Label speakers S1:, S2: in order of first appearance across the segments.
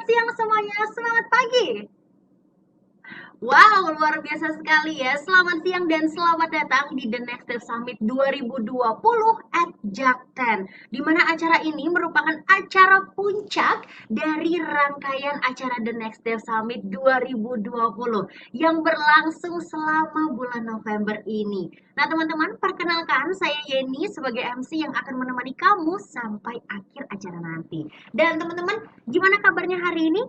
S1: siang semuanya, semangat pagi. Wow, luar biasa sekali ya. Selamat siang dan selamat datang di The Next Step Summit 2020 at Jakten. Di mana acara ini merupakan acara puncak dari rangkaian acara The Next Step Summit 2020 yang berlangsung selama bulan November ini. Nah, teman-teman, perkenalkan saya Yeni sebagai MC yang akan menemani kamu sampai akhir acara nanti. Dan teman-teman, gimana kabarnya hari ini?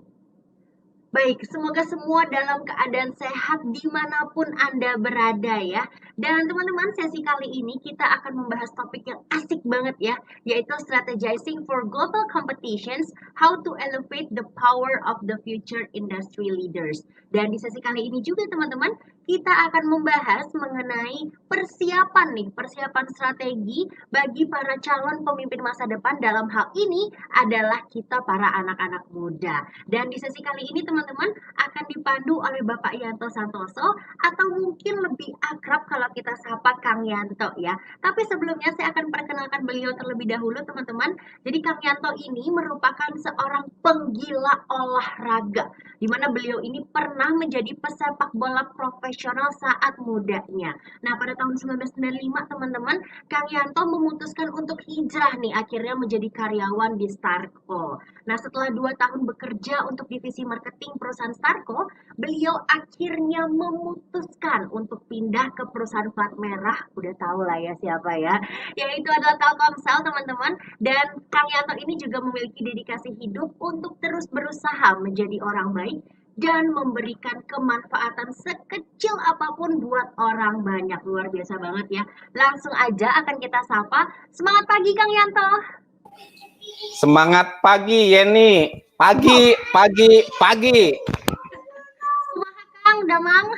S1: Baik, semoga semua dalam keadaan sehat dimanapun Anda berada ya. Dan teman-teman, sesi kali ini kita akan membahas topik yang asik banget ya, yaitu Strategizing for Global Competitions, How to Elevate the Power of the Future Industry Leaders. Dan di sesi kali ini juga teman-teman, kita akan membahas mengenai persiapan strategi bagi para calon pemimpin masa depan. Dalam hal ini adalah kita para anak-anak muda. Dan di sesi kali ini teman-teman akan dipandu oleh Bapak Yanto Santoso atau mungkin lebih akrab kalau kita sapa Kang Yanto ya. Tapi sebelumnya saya akan perkenalkan beliau terlebih dahulu teman-teman. Jadi Kang Yanto ini merupakan seorang penggila olahraga, di mana beliau ini pernah menjadi pesepak bola profesional saat mudanya. Nah, pada tahun 1995 teman-teman, Kang Yanto memutuskan untuk hijrah nih akhirnya menjadi karyawan di Starco. Nah, setelah 2 tahun bekerja untuk divisi marketing perusahaan Starco, beliau akhirnya memutuskan untuk pindah ke perusahaan plat merah. Udah tahu lah ya siapa ya. Yaitu adalah Telkomsel, teman-teman. Dan Kang Yanto ini juga memiliki dedikasi hidup untuk terus berusaha menjadi orang baik dan memberikan kemanfaatan sekecil apapun buat orang banyak. Luar biasa banget ya. Langsung aja akan kita sapa. Semangat pagi Kang Yanto.
S2: Semangat pagi Yeni, pagi.
S1: Kumaha Kang, Damang?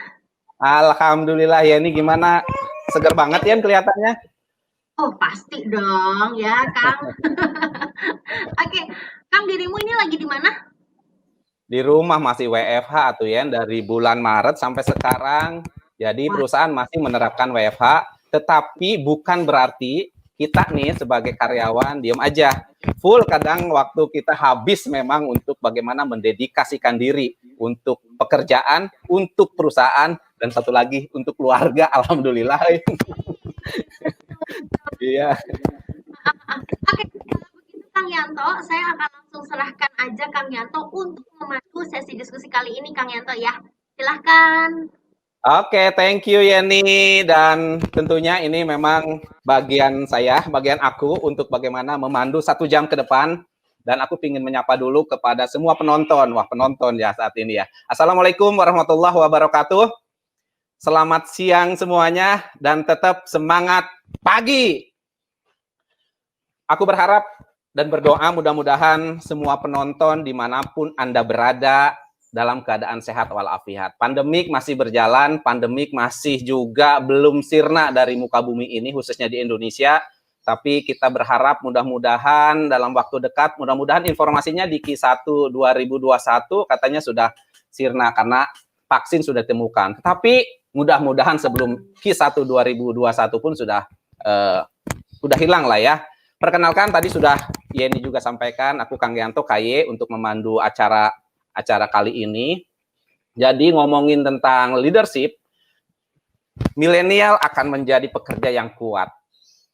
S2: Alhamdulillah Yeni, gimana? Seger banget ya kelihatannya.
S1: Oh pasti dong ya Kang. Oke, Kang dirimu ini lagi di mana?
S2: Di rumah masih WFH tuh ya, dari bulan Maret sampai sekarang. Jadi perusahaan masih menerapkan WFH, tetapi bukan berarti kita nih sebagai karyawan diem aja. Full kadang waktu kita habis memang untuk bagaimana mendedikasikan diri untuk pekerjaan, untuk perusahaan, dan satu lagi untuk keluarga. Alhamdulillah. Iya.
S1: Oke, kalau begitu Kang Yanto, saya akan langsung serahkan aja Kang Yanto untuk memandu sesi diskusi kali ini Kang Yanto ya. Silahkan.
S2: Oke, thank you Yeni, dan tentunya ini memang bagian aku untuk bagaimana memandu 1 jam ke depan, dan aku ingin menyapa dulu kepada semua penonton. Wah, penonton ya saat ini ya. Assalamualaikum warahmatullahi wabarakatuh. Selamat siang semuanya dan tetap semangat pagi. Aku berharap dan berdoa mudah-mudahan semua penonton dimanapun Anda berada dalam keadaan sehat walafiat. Pandemik masih berjalan, pandemik masih juga belum sirna dari muka bumi ini, khususnya di Indonesia. Tapi kita berharap mudah-mudahan dalam waktu dekat, mudah-mudahan informasinya di Q1 2021 katanya sudah sirna karena vaksin sudah ditemukan. Tapi mudah-mudahan sebelum Q1 2021 pun sudah hilang lah ya. Perkenalkan, tadi sudah Yeni juga sampaikan, aku Kang Yanto KY untuk memandu acara kali ini. Jadi ngomongin tentang leadership, milenial akan menjadi pekerja yang kuat.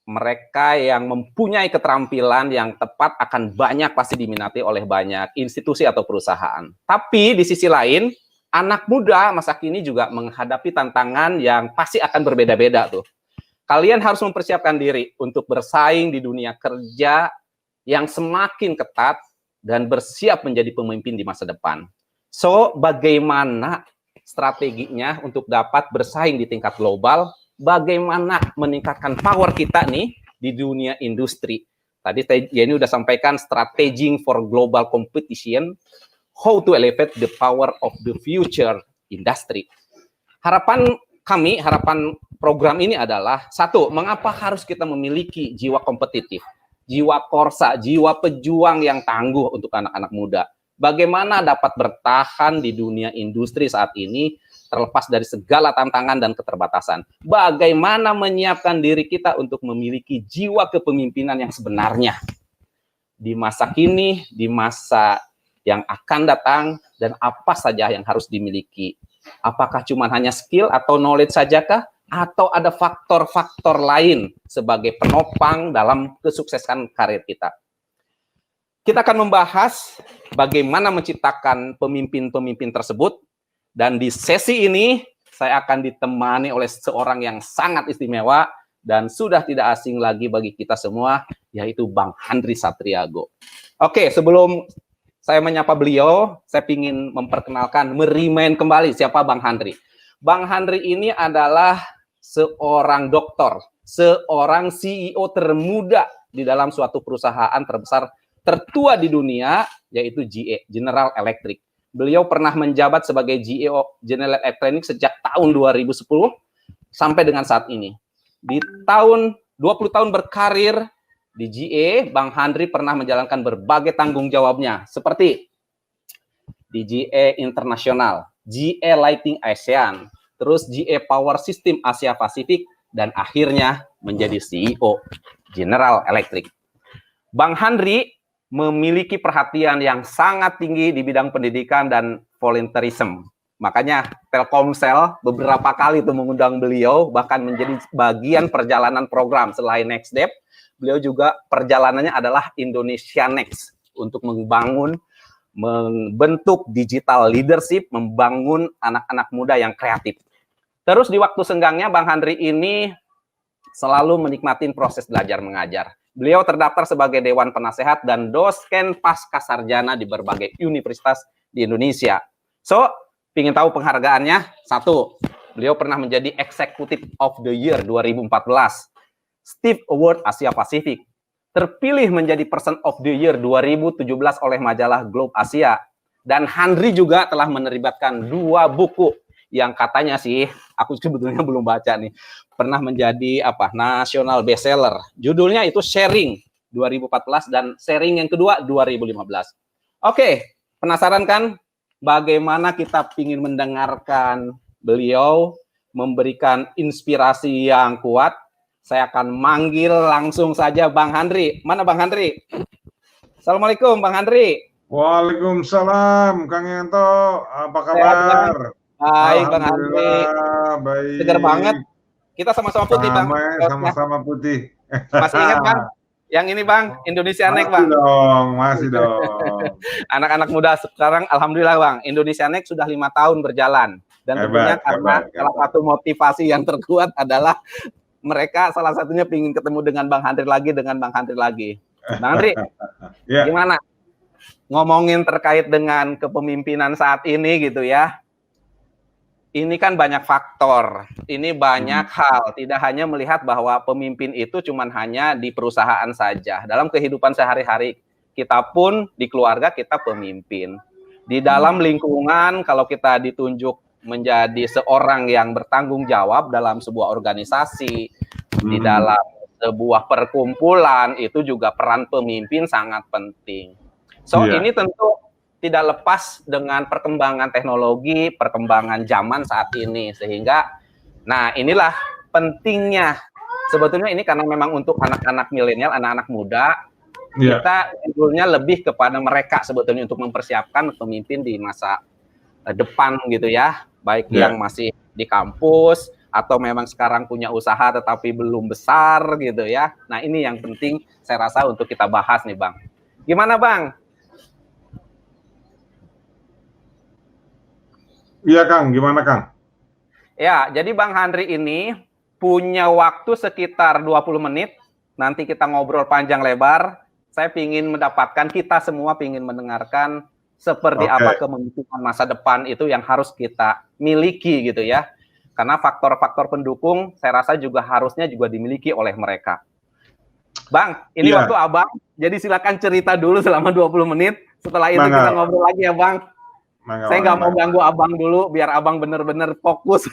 S2: Mereka yang mempunyai keterampilan yang tepat akan banyak pasti diminati oleh banyak institusi atau perusahaan. Tapi di sisi lain, anak muda masa kini juga menghadapi tantangan yang pasti akan berbeda-beda tuh. Kalian harus mempersiapkan diri untuk bersaing di dunia kerja yang semakin ketat dan bersiap menjadi pemimpin di masa depan. So, bagaimana strateginya untuk dapat bersaing di tingkat global? Bagaimana meningkatkan power kita nih di dunia industri? Tadi Yeni udah sampaikan strategy for global competition, how to elevate the power of the future industry. Harapan program ini adalah, 1, mengapa harus kita memiliki jiwa kompetitif, jiwa korsa, jiwa pejuang yang tangguh untuk anak-anak muda. Bagaimana dapat bertahan di dunia industri saat ini, terlepas dari segala tantangan dan keterbatasan. Bagaimana menyiapkan diri kita untuk memiliki jiwa kepemimpinan yang sebenarnya. Di masa kini, di masa yang akan datang dan apa saja yang harus dimiliki. Apakah cuma hanya skill atau knowledge sajakah? Atau ada faktor-faktor lain sebagai penopang dalam kesuksesan karir kita. Kita akan membahas bagaimana menciptakan pemimpin-pemimpin tersebut, dan di sesi ini saya akan ditemani oleh seorang yang sangat istimewa dan sudah tidak asing lagi bagi kita semua, yaitu Bang Handri Satriago. Oke, sebelum saya menyapa beliau, saya ingin memperkenalkan, merimain kembali siapa Bang Handri. Bang Handri ini adalah seorang dokter, seorang CEO termuda di dalam suatu perusahaan terbesar tertua di dunia, yaitu GE, General Electric. Beliau pernah menjabat sebagai GE General Electric sejak tahun 2010 sampai dengan saat ini. Di tahun 20 tahun berkarir di GE, Bang Handri pernah menjalankan berbagai tanggung jawabnya, seperti di GE Internasional, GE Lighting ASEAN, terus GE Power System Asia Pasifik, dan akhirnya menjadi CEO General Electric. Bang Handri memiliki perhatian yang sangat tinggi di bidang pendidikan dan volunteerism. Makanya Telkomsel beberapa kali itu mengundang beliau, bahkan menjadi bagian perjalanan program. Selain Next Step, beliau juga perjalanannya adalah Indonesia Next, untuk membentuk digital leadership, membangun anak-anak muda yang kreatif. Terus di waktu senggangnya Bang Handri ini selalu menikmati proses belajar mengajar. Beliau terdaftar sebagai Dewan Penasehat dan dosen pasca sarjana di berbagai universitas di Indonesia. So, ingin tahu penghargaannya? Satu, beliau pernah menjadi Executive of the Year 2014, Steve Award Asia Pasifik, terpilih menjadi Person of the Year 2017 oleh majalah Globe Asia, dan Handri juga telah menerbitkan 2 buku yang katanya sih, aku sebetulnya belum baca nih, pernah menjadi nasional bestseller. Judulnya itu Sharing 2014 dan Sharing yang kedua 2015. Oke, penasaran kan bagaimana kita ingin mendengarkan beliau memberikan inspirasi yang kuat? Saya akan manggil langsung saja Bang Handri. Mana Bang Handri? Assalamualaikum Bang Handri.
S3: Waalaikumsalam Kang Yanto. Apa kabar?
S2: Baik Bang Handri.
S3: Baik.
S2: Segar banget. Kita sama-sama putih Bang.
S3: Sama-sama putih.
S2: Masih ingat Bang? Yang ini Bang, Indonesia Next Bang.
S3: Masih dong.
S2: Anak-anak muda sekarang, alhamdulillah Bang, Indonesia Next sudah 5 tahun berjalan. Dan tentunya karena salah satu motivasi yang terkuat adalah mereka salah satunya ingin ketemu dengan Bang Handri lagi, Bang Handri, gimana? Ngomongin terkait dengan kepemimpinan saat ini gitu ya. Ini kan banyak faktor, ini banyak hal, tidak hanya melihat bahwa pemimpin itu cuma hanya di perusahaan saja. Dalam kehidupan sehari-hari, kita pun di keluarga kita pemimpin. Di dalam lingkungan, kalau kita ditunjuk menjadi seorang yang bertanggung jawab dalam sebuah organisasi, di dalam sebuah perkumpulan, itu juga peran pemimpin sangat penting. So, ini tentu tidak lepas dengan perkembangan teknologi, perkembangan zaman saat ini. Sehingga, nah inilah pentingnya. Sebetulnya ini karena memang untuk anak-anak milenial, anak-anak muda, kita sebetulnya lebih kepada mereka sebetulnya untuk mempersiapkan pemimpin di masa depan gitu ya. Baik yang masih di kampus, atau memang sekarang punya usaha tetapi belum besar gitu ya. Nah ini yang penting saya rasa untuk kita bahas nih Bang. Gimana Bang?
S3: Iya Kang, gimana Kang?
S2: Ya, jadi Bang Handri ini punya waktu sekitar 20 menit. Nanti kita ngobrol panjang lebar. Saya ingin mendapatkan, kita semua ingin mendengarkan seperti apa kepemimpinan masa depan itu yang harus kita miliki gitu ya. Karena faktor-faktor pendukung saya rasa juga harusnya juga dimiliki oleh mereka. Bang, ini waktu Abang, jadi silakan cerita dulu selama 20 menit. Setelah itu kita ngobrol lagi ya Bang. Saya nggak mau ganggu Abang dulu, biar Abang benar-benar fokus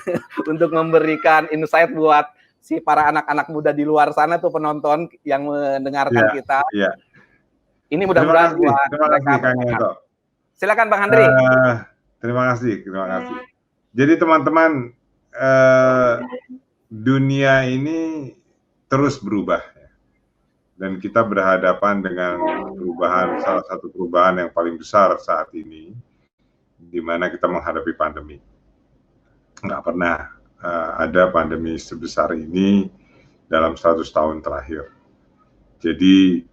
S2: untuk memberikan insight buat si para anak-anak muda di luar sana tuh, penonton yang mendengarkan kita. Ini mudah-mudahan buat mereka. Silakan Bang Handri.
S3: Terima kasih. Jadi teman-teman, dunia ini terus berubah. dan kita berhadapan dengan salah satu perubahan yang paling besar saat ini, di mana kita menghadapi pandemi. Nggak pernah ada pandemi sebesar ini dalam 100 tahun terakhir. Jadi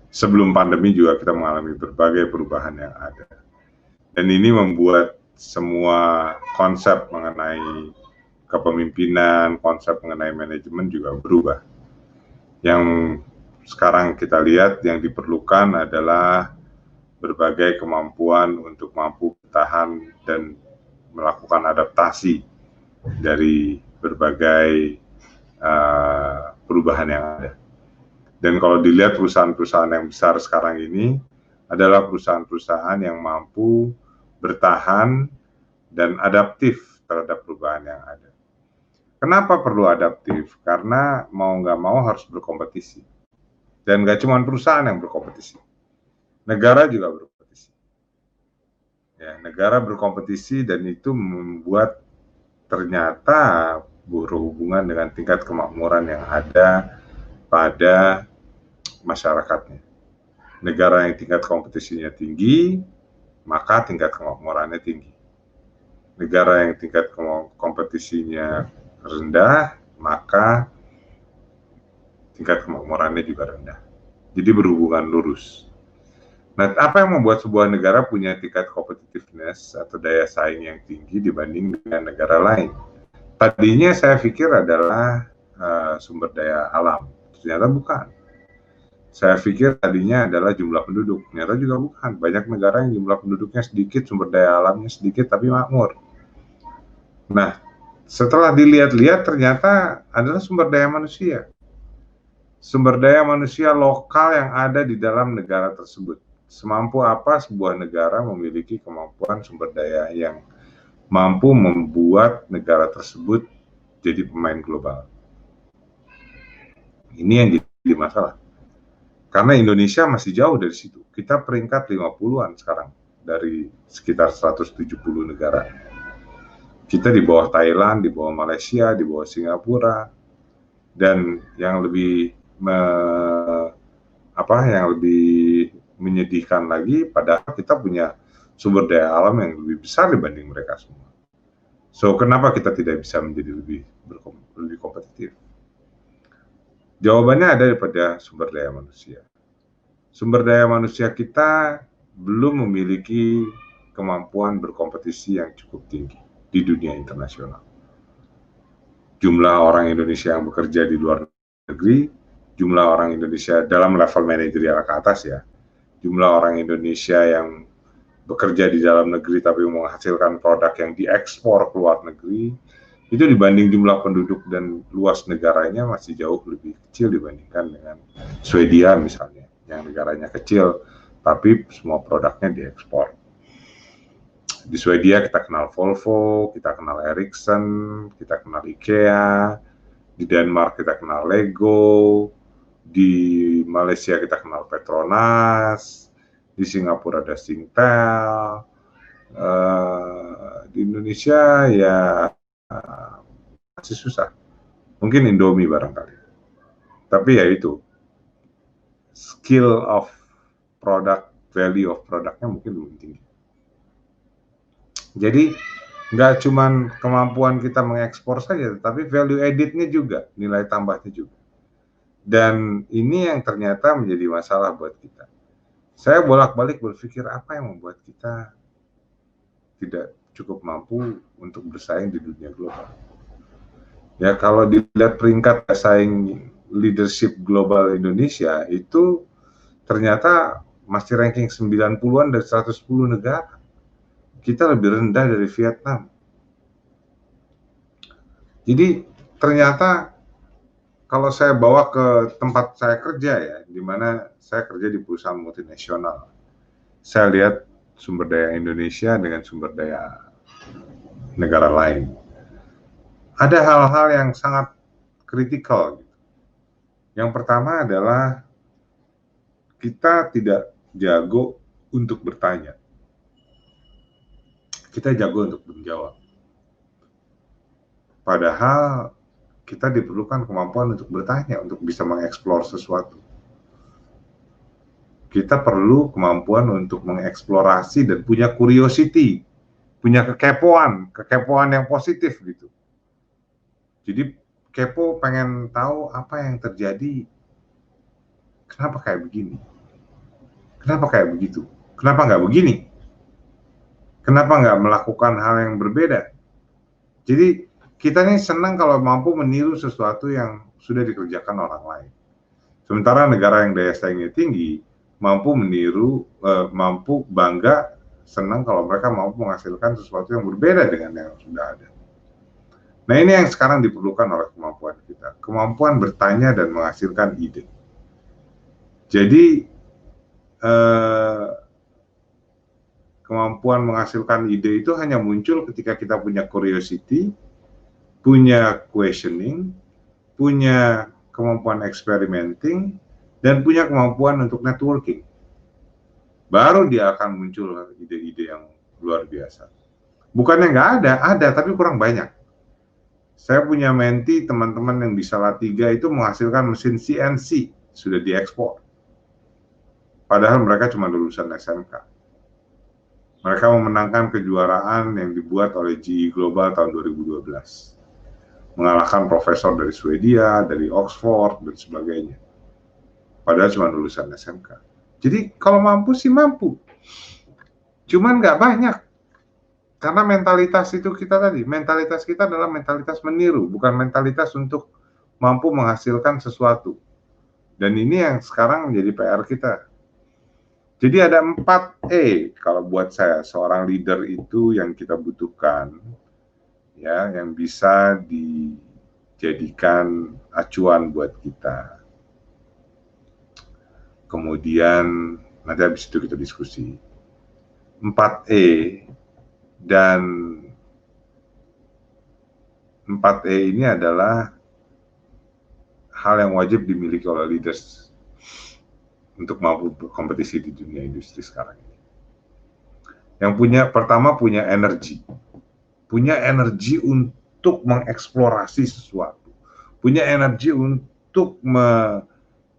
S3: sebelum pandemi juga kita mengalami berbagai perubahan yang ada. Dan ini membuat semua konsep mengenai kepemimpinan, konsep mengenai manajemen juga berubah. Yang sekarang kita lihat yang diperlukan adalah berbagai kemampuan untuk mampu bertahan dan melakukan adaptasi dari berbagai perubahan yang ada. Dan kalau dilihat perusahaan-perusahaan yang besar sekarang ini adalah perusahaan-perusahaan yang mampu bertahan dan adaptif terhadap perubahan yang ada. Kenapa perlu adaptif? Karena mau nggak mau harus berkompetisi. Dan nggak cuma perusahaan yang berkompetisi, negara juga berkompetisi. Ya, negara berkompetisi dan itu membuat ternyata berhubungan dengan tingkat kemakmuran yang ada pada masyarakatnya. Negara yang tingkat kompetisinya tinggi, maka tingkat kemakmurannya tinggi. Negara yang tingkat kompetisinya rendah, maka tingkat kemakmurannya juga rendah. Jadi berhubungan lurus. Nah, apa yang membuat sebuah negara punya tingkat competitiveness atau daya saing yang tinggi dibanding dengan negara lain? Tadinya saya pikir adalah sumber daya alam, ternyata bukan. Saya pikir tadinya adalah jumlah penduduk, ternyata juga bukan. Banyak negara yang jumlah penduduknya sedikit, sumber daya alamnya sedikit, tapi makmur. Nah, setelah dilihat-lihat ternyata adalah sumber daya manusia. Sumber daya manusia lokal yang ada di dalam negara tersebut. Semampu apa sebuah negara memiliki kemampuan sumber daya yang mampu membuat negara tersebut jadi pemain global. Ini yang jadi masalah. Karena Indonesia masih jauh dari situ. Kita peringkat 50-an sekarang dari sekitar 170 negara. Kita di bawah Thailand, di bawah Malaysia, di bawah Singapura. Dan yang lebih menyedihkan lagi, padahal kita punya sumber daya alam yang lebih besar dibanding mereka semua. So, kenapa kita tidak bisa menjadi lebih kompetitif? Jawabannya ada pada sumber daya manusia. Sumber daya manusia kita belum memiliki kemampuan berkompetisi yang cukup tinggi di dunia internasional. Jumlah orang Indonesia yang bekerja di luar negeri, jumlah orang Indonesia dalam level manajerial ke atas ya, jumlah orang Indonesia yang bekerja di dalam negeri tapi menghasilkan produk yang diekspor ke luar negeri, itu dibanding jumlah penduduk dan luas negaranya masih jauh lebih kecil dibandingkan dengan Swedia misalnya, yang negaranya kecil tapi semua produknya diekspor. Di Swedia kita kenal Volvo, kita kenal Ericsson, kita kenal IKEA, di Denmark kita kenal Lego, di Malaysia kita kenal Petronas, di Singapura ada Singtel, di Indonesia ya masih susah. Mungkin Indomie barangkali. Tapi ya itu, skill of product, value of produknya mungkin belum tinggi. Jadi nggak cuman kemampuan kita mengekspor saja, tapi value added-nya juga, nilai tambahnya juga. Dan ini yang ternyata menjadi masalah buat kita. Saya bolak-balik berpikir apa yang membuat kita tidak cukup mampu untuk bersaing di dunia global. Ya, kalau dilihat peringkat saing leadership global Indonesia itu ternyata masih ranking 90-an dari 110 negara. Kita lebih rendah dari Vietnam. Jadi ternyata kalau saya bawa ke tempat saya kerja ya, di mana saya kerja di perusahaan multinasional, saya lihat sumber daya Indonesia dengan sumber daya negara lain. Ada hal-hal yang sangat kritikal. Yang pertama adalah kita tidak jago untuk bertanya. Kita jago untuk menjawab. Padahal kita diperlukan kemampuan untuk bertanya, untuk bisa mengeksplor sesuatu. Kita perlu kemampuan untuk mengeksplorasi dan punya curiosity, punya kekepoan yang positif gitu. Jadi kepo, pengen tahu apa yang terjadi, kenapa kayak begini, kenapa kayak begitu, kenapa nggak begini, kenapa nggak melakukan hal yang berbeda. Jadi kita nih senang kalau mampu meniru sesuatu yang sudah dikerjakan orang lain. Sementara negara yang daya saingnya tinggi mampu meniru, mampu bangga, senang kalau mereka mampu menghasilkan sesuatu yang berbeda dengan yang sudah ada. Nah, ini yang sekarang diperlukan oleh kemampuan kita, kemampuan bertanya dan menghasilkan ide. Jadi kemampuan menghasilkan ide itu hanya muncul ketika kita punya curiosity, punya questioning, punya kemampuan experimenting, dan punya kemampuan untuk networking. Baru dia akan muncul ide-ide yang luar biasa. Bukannya nggak ada, tapi kurang banyak. Saya punya menti, teman-teman yang di Salatiga itu menghasilkan mesin CNC, sudah diekspor. Padahal mereka cuma lulusan SMK. Mereka memenangkan kejuaraan yang dibuat oleh GE Global tahun 2012. Mengalahkan profesor dari Swedia, dari Oxford, dan sebagainya. Padahal cuma lulusan SMK. Jadi kalau mampu sih mampu. Cuman nggak banyak. Karena mentalitas itu kita tadi, mentalitas kita adalah mentalitas meniru, bukan mentalitas untuk mampu menghasilkan sesuatu. Dan ini yang sekarang menjadi PR kita. Jadi ada 4E kalau buat saya, seorang leader itu yang kita butuhkan, ya, yang bisa dijadikan acuan buat kita. Kemudian nanti habis itu kita diskusi. 4E dan 4E ini adalah hal yang wajib dimiliki oleh leaders untuk mampu berkompetisi di dunia industri sekarang ini. Yang pertama punya energi untuk mengeksplorasi sesuatu, punya energi untuk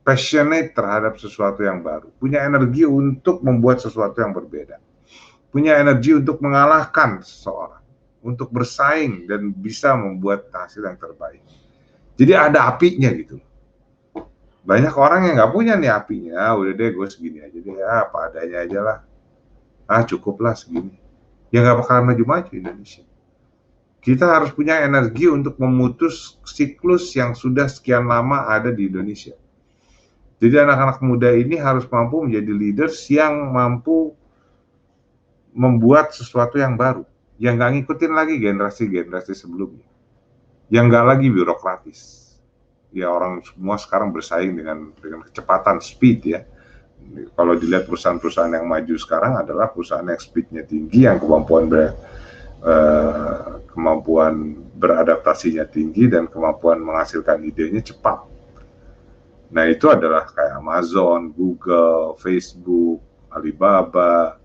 S3: passionate terhadap sesuatu yang baru, punya energi untuk membuat sesuatu yang berbeda, punya energi untuk mengalahkan seseorang, untuk bersaing dan bisa membuat hasil yang terbaik. Jadi ada apinya gitu. Banyak orang yang nggak punya nih apinya, udah deh gue segini aja deh, apa adanya aja lah, cukuplah segini. Ya nggak bakalan maju-maju Indonesia. Kita harus punya energi untuk memutus siklus yang sudah sekian lama ada di Indonesia. Jadi anak-anak muda ini harus mampu menjadi leaders yang mampu membuat sesuatu yang baru, yang nggak ngikutin lagi generasi-generasi sebelumnya, yang nggak lagi birokratis. Ya orang semua sekarang bersaing dengan kecepatan, speed ya. Kalau dilihat perusahaan-perusahaan yang maju sekarang adalah perusahaan yang speednya tinggi, yang kemampuan beradaptasinya tinggi dan kemampuan menghasilkan idenya cepat. Nah itu adalah kayak Amazon, Google, Facebook, Alibaba,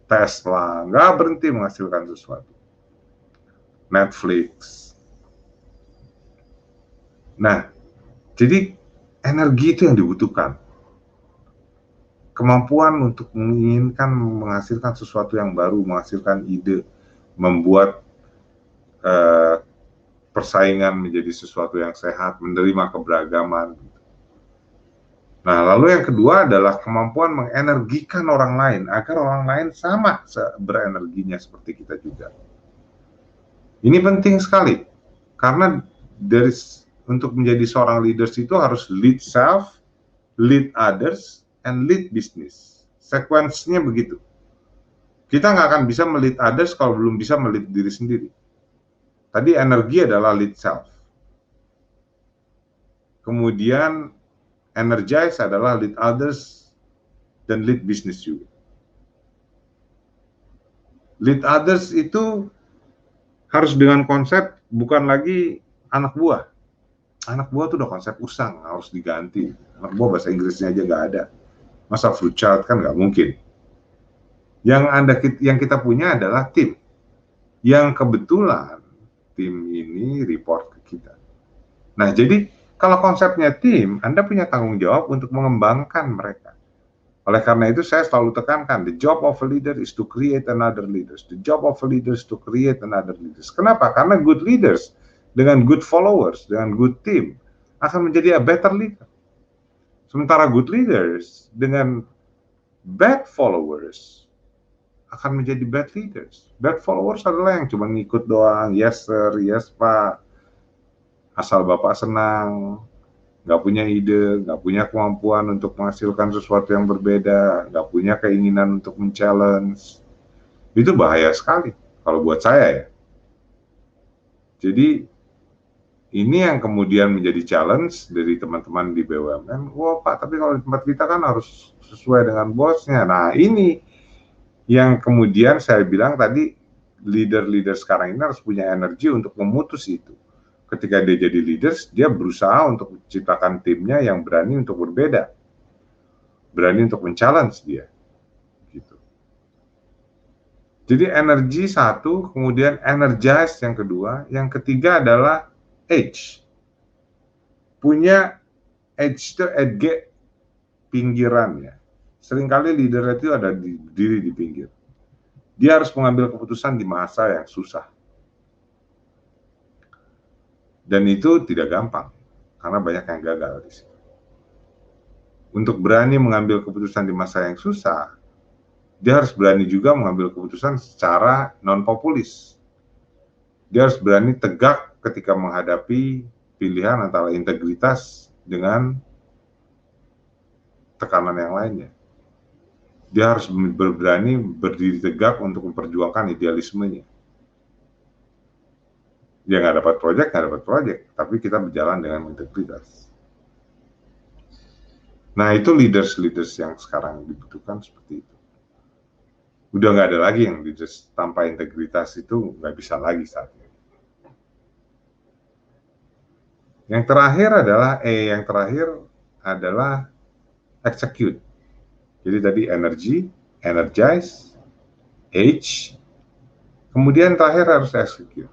S3: Tesla, nggak berhenti menghasilkan sesuatu. Netflix. Nah, jadi energi itu yang dibutuhkan. Kemampuan untuk menginginkan menghasilkan sesuatu yang baru, menghasilkan ide, membuat persaingan menjadi sesuatu yang sehat, menerima keberagaman. Nah, lalu yang kedua adalah kemampuan mengenergikan orang lain agar orang lain sama berenerginya seperti kita juga. Ini penting sekali karena untuk menjadi seorang leaders itu harus lead self, lead others, and lead business. Sekuensinya begitu. Kita nggak akan bisa melead others kalau belum bisa melead diri sendiri. Tadi energi adalah lead self. Kemudian energize adalah lead others dan lead business juga. Lead others itu harus dengan konsep bukan lagi anak buah. Anak buah itu udah konsep usang, harus diganti. Anak buah bahasa Inggrisnya aja nggak ada. Masa fruit child kan nggak mungkin. Yang kita punya adalah tim. Yang kebetulan tim ini report ke kita. Nah, jadi kalau konsepnya tim, Anda punya tanggung jawab untuk mengembangkan mereka. Oleh karena itu saya selalu tekankan, the job of a leader is to create another leaders. The job of a leader is to create another leaders. Kenapa? Karena good leaders dengan good followers, dengan good team akan menjadi a better leader. Sementara good leaders dengan bad followers akan menjadi bad leaders. Bad followers adalah yang cuma ngikut doang, yes sir, yes pak, asal bapak senang, nggak punya ide, nggak punya kemampuan untuk menghasilkan sesuatu yang berbeda, nggak punya keinginan untuk men-challenge. Itu bahaya sekali kalau buat saya ya. Jadi ini yang kemudian menjadi challenge dari teman-teman di BUMN. Wah Pak, tapi kalau di tempat kita kan harus sesuai dengan bosnya. Nah ini yang kemudian saya bilang tadi, leader-leader sekarang ini harus punya energi untuk memutus itu. Ketika dia jadi leaders, dia berusaha untuk menciptakan timnya yang berani untuk berbeda, berani untuk men-challenge dia, gitu. Jadi energi satu, kemudian energize yang kedua, yang ketiga adalah edge. Punya edge itu edge pinggiran ya. Seringkali leader itu ada diri di pinggir. Dia harus mengambil keputusan di masa yang susah. Dan itu tidak gampang, karena banyak yang gagal di situ. Untuk berani mengambil keputusan di masa yang susah, dia harus berani juga mengambil keputusan secara non-populis. Dia harus berani tegak ketika menghadapi pilihan antara integritas dengan tekanan yang lainnya. Dia harus berani berdiri tegak untuk memperjuangkan idealismenya. Dia nggak dapat proyek, tapi kita berjalan dengan integritas. Nah itu leaders yang sekarang dibutuhkan seperti itu. Udah nggak ada lagi yang leaders tanpa integritas, itu nggak bisa lagi saat ini. Yang terakhir adalah execute. Jadi tadi energy, energize, age, kemudian terakhir harus execute.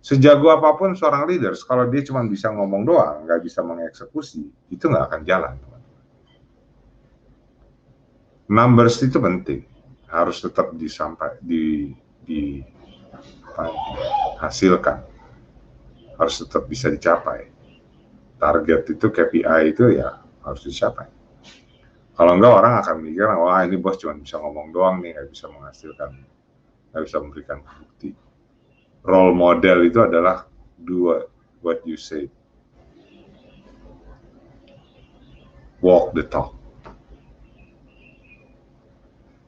S3: Sejago apapun seorang leaders, kalau dia cuma bisa ngomong doang, nggak bisa mengeksekusi, itu nggak akan jalan. Numbers itu penting, harus tetap dihasilkan, harus tetap bisa dicapai. Target itu, KPI itu ya harus dicapai. Kalau enggak, orang akan mikir, wah ini bos cuma bisa ngomong doang nih, nggak bisa menghasilkan, nggak bisa memberikan bukti. Role model itu adalah do what you say, walk the talk.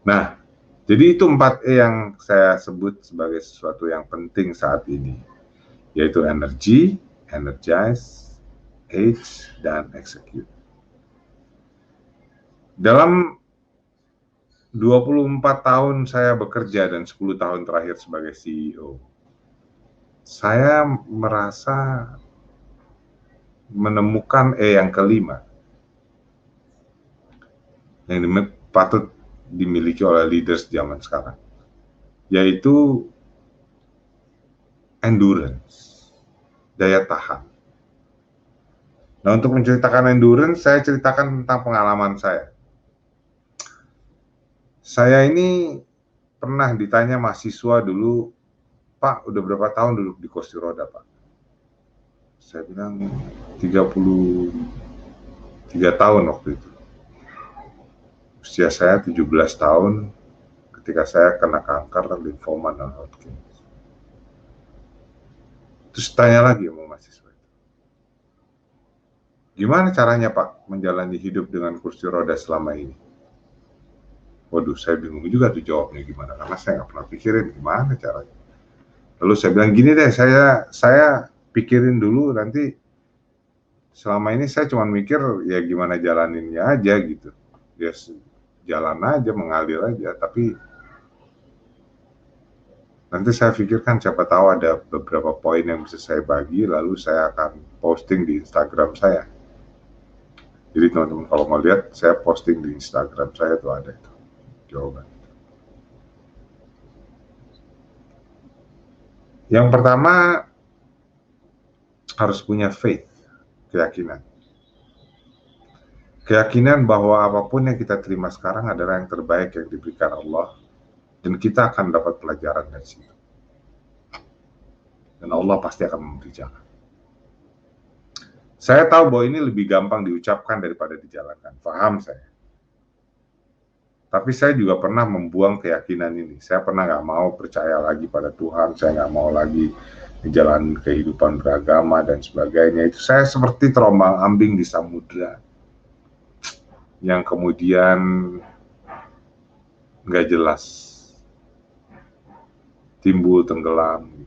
S3: Nah, jadi itu 4E yang saya sebut sebagai sesuatu yang penting saat ini, yaitu energy, energize, age, dan execute. Dalam 24 tahun saya bekerja dan 10 tahun terakhir sebagai CEO, saya merasa menemukan yang kelima yang patut dimiliki oleh leaders zaman sekarang, yaitu endurance, daya tahan. Nah, untuk menceritakan endurance, saya ceritakan tentang pengalaman saya. Saya ini pernah ditanya mahasiswa dulu, Pak, udah berapa tahun duduk di kursi roda, Pak? Saya bilang 33 tahun waktu itu. Usia saya 17 tahun ketika saya kena kanker limfoma non-Hodgkin. Terus tanya lagi sama mahasiswa itu, gimana caranya Pak menjalani hidup dengan kursi roda selama ini? Waduh, saya bingung juga tuh jawabnya gimana, karena saya nggak pernah pikirin gimana caranya. Lalu saya bilang gini deh, saya pikirin dulu, nanti selama ini saya cuma mikir ya gimana jalaninnya aja gitu. Ya jalan aja, mengalir aja, tapi nanti saya pikirkan siapa tahu ada beberapa poin yang bisa saya bagi, lalu saya akan posting di Instagram saya. Jadi teman-teman kalau mau lihat, saya posting di Instagram saya tuh ada itu jawaban. Yang pertama, harus punya faith. keyakinan. Keyakinan bahwa apapun yang kita terima sekarang adalah yang terbaik yang diberikan Allah, dan kita akan dapat pelajaran dari situ. Dan Allah pasti akan memberi jalan. Saya tahu bahwa ini lebih gampang diucapkan daripada dijalankan, paham saya. Tapi saya juga pernah membuang keyakinan ini. Saya pernah nggak mau percaya lagi pada Tuhan, saya nggak mau lagi menjalani kehidupan beragama dan sebagainya. Itu saya seperti terombang-ambing di samudra yang kemudian nggak jelas, timbul tenggelam.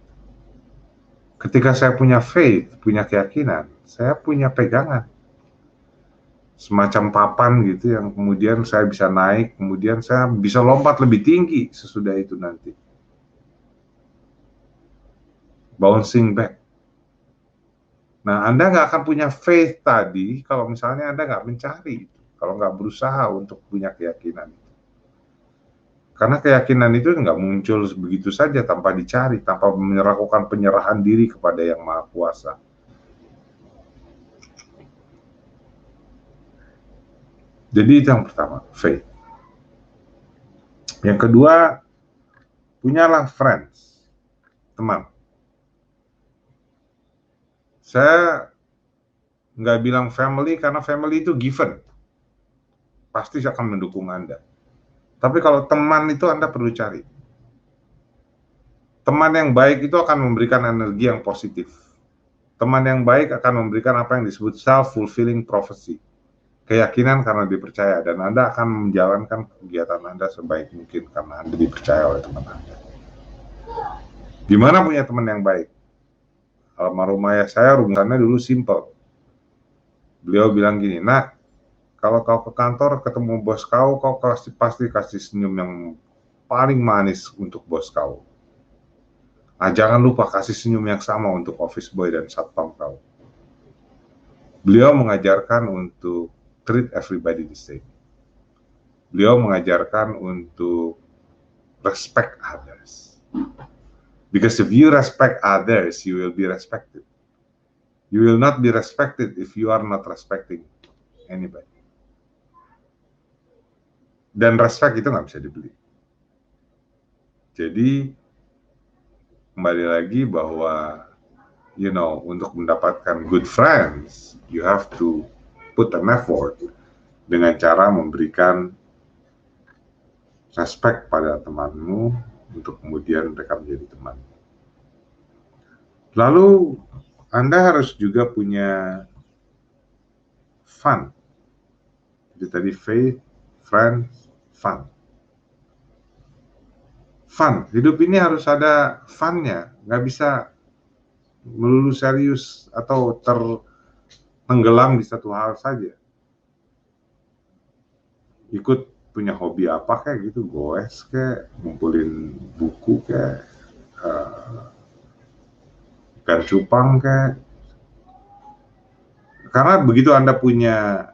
S3: Ketika saya punya faith, punya keyakinan, saya punya pegangan, semacam papan gitu yang kemudian saya bisa naik, kemudian saya bisa lompat lebih tinggi sesudah itu nanti. Bouncing back. Nah, Anda nggak akan punya faith tadi kalau misalnya Anda nggak mencari, kalau nggak berusaha untuk punya keyakinan. Karena keyakinan itu nggak muncul begitu saja tanpa dicari, tanpa melakukan penyerahan diri kepada Yang Maha Kuasa. Jadi itu yang pertama, faith. Yang kedua, punyalah friends, teman. Saya nggak bilang family karena family itu given. Pasti akan mendukung Anda. Tapi kalau teman itu Anda perlu cari. Teman yang baik itu akan memberikan energi yang positif. Teman yang baik akan memberikan apa yang disebut self-fulfilling prophecy. Keyakinan karena dipercaya, dan Anda akan menjalankan kegiatan Anda sebaik mungkin karena Anda dipercaya oleh teman Anda. Gimana punya teman yang baik? Almarhum ayah saya rumusannya dulu simple. Beliau bilang gini, "Nak, kalau kau ke kantor ketemu bos kau pasti kasih senyum yang paling manis untuk bos kau. Nah, jangan lupa kasih senyum yang sama untuk office boy dan satpam kau." Beliau mengajarkan untuk treat everybody the same. Beliau mengajarkan untuk respect others. Because if you respect others, you will be respected. You will not be respected if you are not respecting anybody. Dan respect itu nggak bisa dibeli. Jadi kembali lagi bahwa untuk mendapatkan good friends, you have to put an effort dengan cara memberikan respect pada temanmu untuk kemudian mereka menjadi teman. Lalu Anda harus juga punya fun. Jadi tadi faith, friends, fun. Fun, hidup ini harus ada fun-nya, nggak bisa melulu serius atau tenggelam di satu hal saja. Ikut punya hobi apa kayak gitu, goes kayak, ngumpulin buku kayak, ikan cupang kayak. Karena begitu Anda punya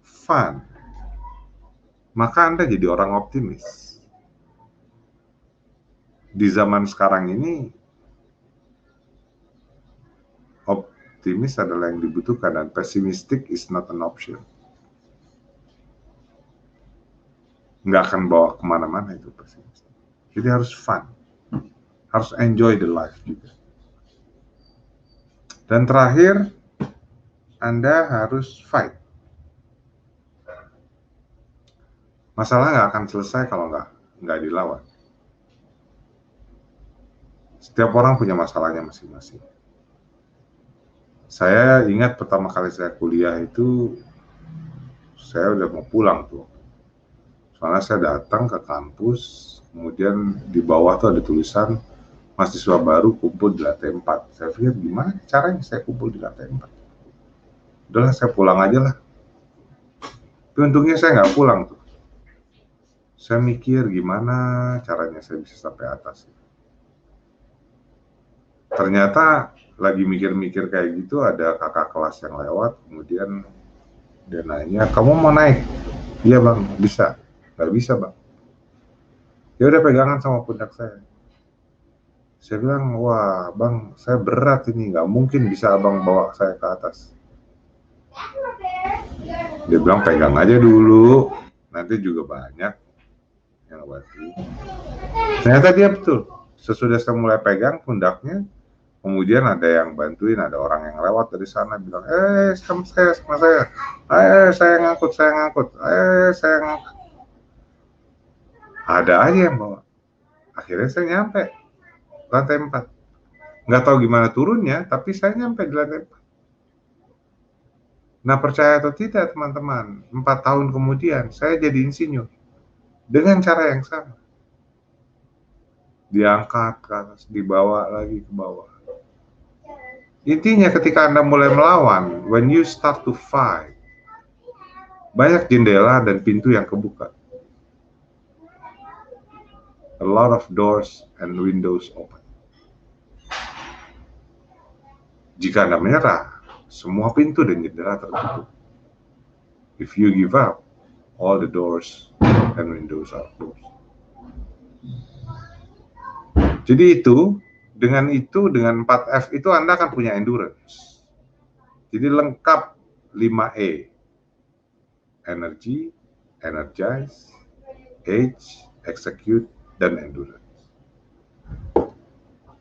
S3: fun, maka Anda jadi orang optimis. Di zaman sekarang ini, optimis adalah yang dibutuhkan dan pesimistik is not an option. Nggak akan bawa kemana-mana itu pesimistik. Jadi harus fun, harus enjoy the life juga. Dan terakhir, Anda harus fight. Masalah nggak akan selesai kalau nggak dilawan. Setiap orang punya masalahnya masing-masing. Saya ingat pertama kali saya kuliah itu, saya udah mau pulang tuh. Soalnya saya datang ke kampus, kemudian di bawah tuh ada tulisan, mahasiswa baru kumpul di lantai 4. Saya pikir gimana caranya saya kumpul di lantai 4. Udahlah saya pulang aja lah. Tapi untungnya saya nggak pulang tuh. Saya mikir gimana caranya saya bisa sampai atas. Ternyata lagi mikir-mikir kayak gitu, ada kakak kelas yang lewat, kemudian dia nanya, "Kamu mau naik?" "Iya bang." "Bisa?" "Nggak bisa bang." Ya udah pegangan sama pundak saya. Saya bilang, wah bang, saya berat ini, nggak mungkin bisa abang bawa saya ke atas. Dia bilang, pegang aja dulu, nanti juga banyak yang bantu. Ternyata dia betul. Sesudah saya mulai pegang pundaknya, kemudian ada yang bantuin, ada orang yang lewat dari sana bilang, sama saya, saya ngangkut, saya ngangkut. Ada aja yang bawa. Akhirnya saya nyampe lantai 4. Nggak tahu gimana turunnya, tapi saya nyampe di lantai 4. Nah, percaya atau tidak teman-teman, 4 tahun kemudian saya jadi insinyur dengan cara yang sama. Diangkat ke atas, dibawa lagi ke bawah. Intinya ketika Anda mulai melawan, when you start to fight, banyak jendela dan pintu yang kebuka. A lot of doors and windows open. Jika Anda menyerah, semua pintu dan jendela tertutup. If you give up, all the doors and windows are closed. Jadi dengan 4F itu Anda akan punya endurance. Jadi lengkap 5E. Energy, energize, age, execute, dan endurance.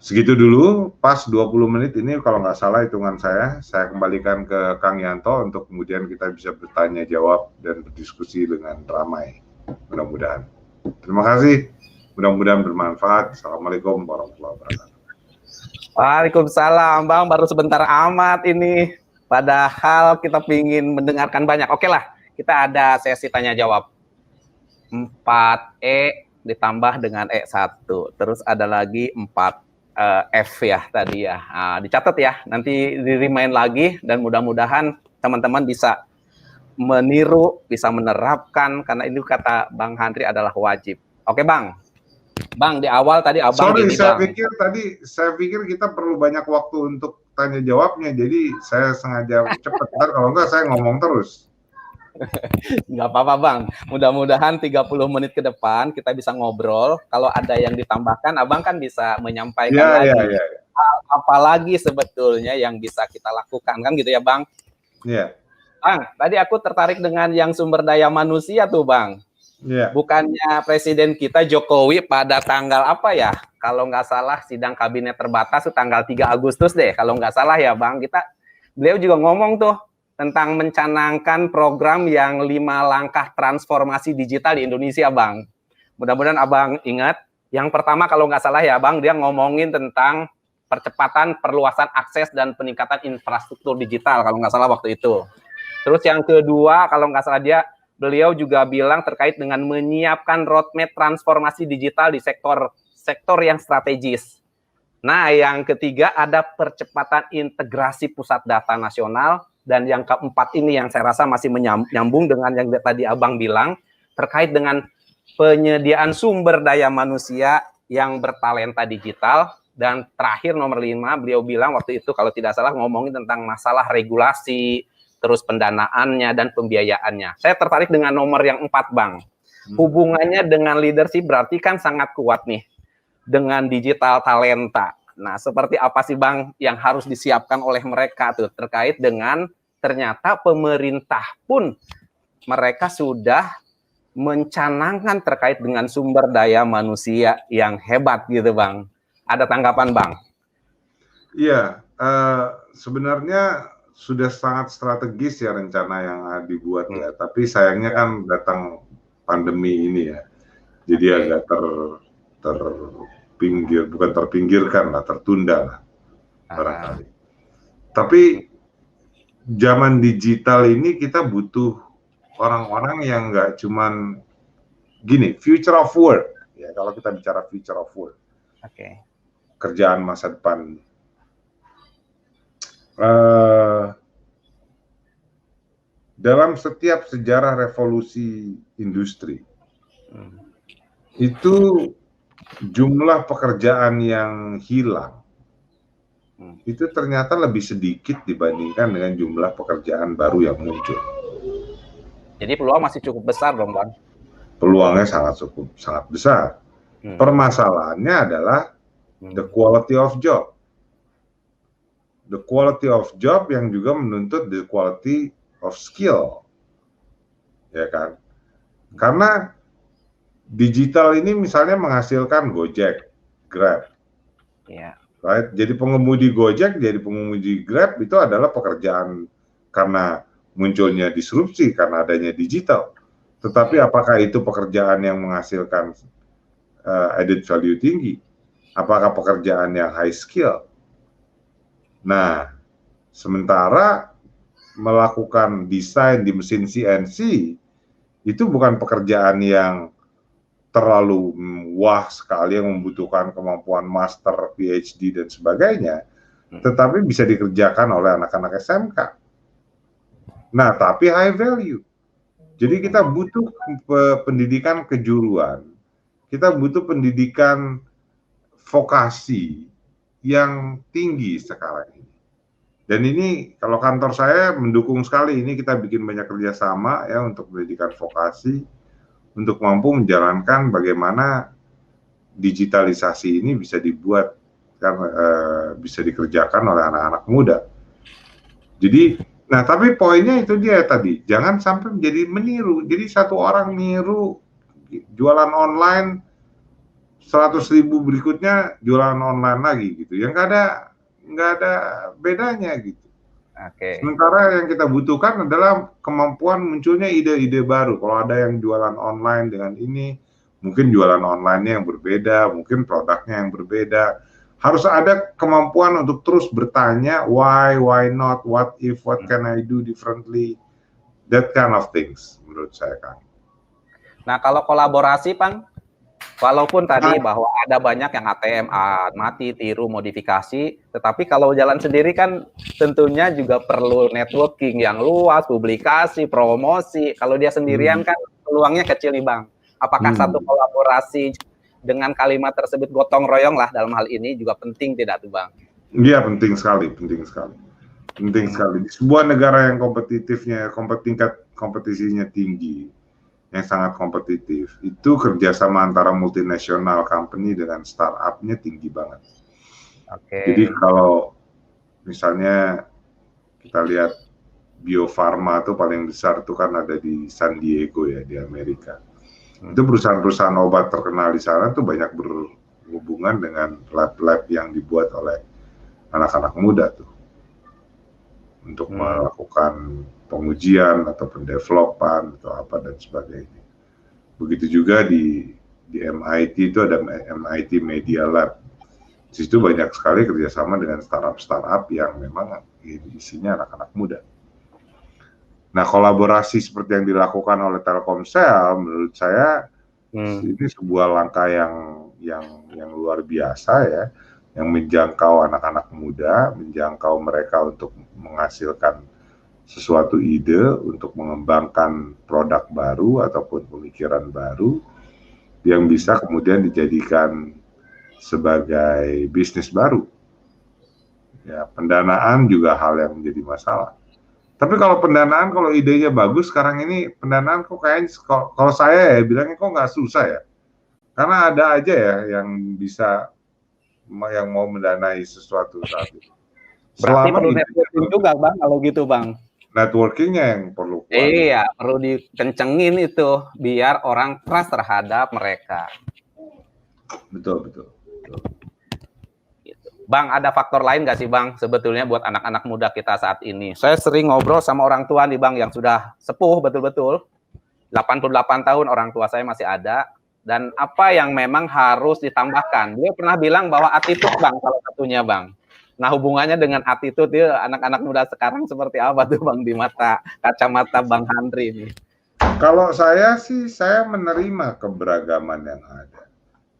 S3: Segitu dulu, pas 20 menit ini kalau nggak salah hitungan saya kembalikan ke Kang Yanto untuk kemudian kita bisa bertanya jawab dan berdiskusi dengan ramai, mudah-mudahan. Terima kasih, mudah-mudahan bermanfaat. Assalamualaikum warahmatullahi wabarakatuh.
S2: Waalaikumsalam, Bang, baru sebentar amat ini, padahal kita ingin mendengarkan banyak. Oke lah, kita ada sesi tanya jawab. 4E ditambah dengan E1, terus ada lagi 4 F ya tadi ya, dicatat ya, nanti di-remind lagi dan mudah-mudahan teman-teman bisa meniru, bisa menerapkan karena ini kata Bang Handri adalah wajib. Oke Bang, di awal tadi Abang
S3: Sorry,
S2: gini Bang.
S3: Saya pikir kita perlu banyak waktu untuk tanya jawabnya, jadi saya sengaja cepat, kalau enggak saya ngomong terus.
S2: Nggak apa-apa Bang, mudah-mudahan 30 menit ke depan kita bisa ngobrol, kalau ada yang ditambahkan Abang kan bisa menyampaikan lagi. Apalagi sebetulnya yang bisa kita lakukan kan gitu ya Bang.
S3: Iya.
S2: Bang, tadi aku tertarik dengan yang sumber daya manusia tuh Bang. Iya. Bukannya Presiden kita Jokowi pada tanggal apa ya, kalau nggak salah sidang kabinet terbatas tuh tanggal 3 Agustus deh, kalau nggak salah ya Bang, beliau juga ngomong tuh tentang mencanangkan program yang 5 langkah transformasi digital di Indonesia, Bang. Mudah-mudahan Abang ingat. Yang pertama kalau nggak salah ya, Bang, dia ngomongin tentang percepatan perluasan akses dan peningkatan infrastruktur digital, kalau nggak salah waktu itu. Terus yang kedua, kalau nggak salah beliau juga bilang terkait dengan menyiapkan roadmap transformasi digital di sektor yang strategis. Nah, yang ketiga ada percepatan integrasi pusat data nasional. Dan yang keempat ini yang saya rasa masih menyambung dengan yang tadi Abang bilang, terkait dengan penyediaan sumber daya manusia yang bertalenta digital. Dan terakhir nomor 5, beliau bilang waktu itu kalau tidak salah ngomongin tentang masalah regulasi, terus pendanaannya dan pembiayaannya. Saya tertarik dengan nomor yang 4, Bang. Hubungannya dengan leadership berarti kan sangat kuat nih, dengan digital talenta. Nah, seperti apa sih Bang yang harus disiapkan oleh mereka tuh terkait dengan ternyata pemerintah pun mereka sudah mencanangkan terkait dengan sumber daya manusia yang hebat gitu Bang. Ada tanggapan Bang?
S3: Iya, sebenarnya sudah sangat strategis ya rencana yang dibuat ya, tapi sayangnya kan datang pandemi ini ya, jadi agak terpinggirkan lah, tertunda lah barangkali. Tapi zaman digital ini kita butuh orang-orang yang nggak cuman gini, future of work ya, kalau kita bicara future of work, kerjaan masa depan. Dalam setiap sejarah revolusi industri itu jumlah pekerjaan yang hilang itu ternyata lebih sedikit dibandingkan dengan jumlah pekerjaan baru yang muncul.
S2: Jadi peluang masih cukup besar dong Bang?
S3: Peluangnya sangat besar. Permasalahannya adalah The quality of job. The quality of job yang juga menuntut the quality of skill. Ya kan? Karena digital ini misalnya menghasilkan Gojek, Grab.
S2: Iya.
S3: Right? Jadi pengemudi Gojek, jadi pengemudi Grab itu adalah pekerjaan karena munculnya disrupsi, karena adanya digital. Tetapi apakah itu pekerjaan yang menghasilkan added value tinggi? Apakah pekerjaan yang high skill? Nah, sementara melakukan desain di mesin CNC itu bukan pekerjaan yang terlalu wah sekali yang membutuhkan kemampuan master, PhD dan sebagainya, tetapi bisa dikerjakan oleh anak-anak SMK. Nah, tapi high value. Jadi kita butuh pendidikan kejuruan, kita butuh pendidikan vokasi yang tinggi sekarang ini. Dan ini kalau kantor saya mendukung sekali, ini kita bikin banyak kerjasama ya untuk pendidikan vokasi, untuk mampu menjalankan bagaimana digitalisasi ini bisa dibuat, bisa dikerjakan oleh anak-anak muda. Jadi, nah tapi poinnya itu dia tadi, jangan sampai menjadi meniru. Jadi satu orang niru jualan online 100.000 berikutnya jualan online lagi gitu, yang nggak ada bedanya gitu. Sementara yang kita butuhkan adalah kemampuan munculnya ide-ide baru. Kalau ada yang jualan online dengan ini, mungkin jualan online-nya yang berbeda, mungkin produknya yang berbeda. Harus ada kemampuan untuk terus bertanya why not, what if, what can I do differently, that kind of things menurut saya, Kang.
S2: Nah, kalau kolaborasi, Bang, walaupun tadi bahwa ada banyak yang ATM, mati, tiru, modifikasi, tetapi kalau jalan sendiri kan tentunya juga perlu networking yang luas, publikasi, promosi. Kalau dia sendirian kan peluangnya kecil nih, Bang. Apakah satu kolaborasi dengan kalimat tersebut gotong royong lah dalam hal ini juga penting tidak tuh, Bang?
S3: Iya, penting sekali. Penting sekali. Di sebuah negara yang tingkat kompetisinya tinggi, yang sangat kompetitif, itu kerjasama antara multinasional company dengan startup-nya tinggi banget. Jadi kalau misalnya kita lihat Bio Farma itu paling besar itu kan ada di San Diego ya, di Amerika. Itu perusahaan-perusahaan obat terkenal di sana tuh banyak berhubungan dengan lab-lab yang dibuat oleh anak-anak muda tuh untuk melakukan pengujian atau pendevelopan atau apa dan sebagainya. Begitu juga di MIT itu ada MIT Media Lab. Di situ banyak sekali kerjasama dengan startup yang memang isinya anak-anak muda. Nah, kolaborasi seperti yang dilakukan oleh Telkomsel menurut saya ini sebuah langkah yang luar biasa ya, yang menjangkau anak-anak muda, menjangkau mereka untuk menghasilkan sesuatu ide untuk mengembangkan produk baru ataupun pemikiran baru yang bisa kemudian dijadikan sebagai bisnis baru. Ya, pendanaan juga hal yang menjadi masalah. Tapi kalau pendanaan, kalau idenya bagus, sekarang ini pendanaan kok kayaknya, kalau saya ya bilangnya kok nggak susah ya. Karena ada aja ya yang bisa, yang mau mendanai sesuatu saat itu.
S2: Berarti perlu networking juga, Bang, kalau gitu, Bang.
S3: Networkingnya yang perlu kuat.
S2: Iya, perlu dikencengin itu biar orang trust terhadap mereka.
S3: Betul.
S2: Gitu. Bang, ada faktor lain nggak sih, Bang, sebetulnya buat anak-anak muda kita saat ini? Saya sering ngobrol sama orang tua nih, Bang, yang sudah sepuh betul-betul. 88 tahun orang tua saya masih ada. Dan apa yang memang harus ditambahkan? Dia pernah bilang bahwa attitude, Bang, salah satunya, Bang. Nah, hubungannya dengan attitude ya, anak-anak muda sekarang seperti apa tuh, Bang, di kacamata Bang Handri ini?
S3: Kalau saya sih, saya menerima keberagaman yang ada.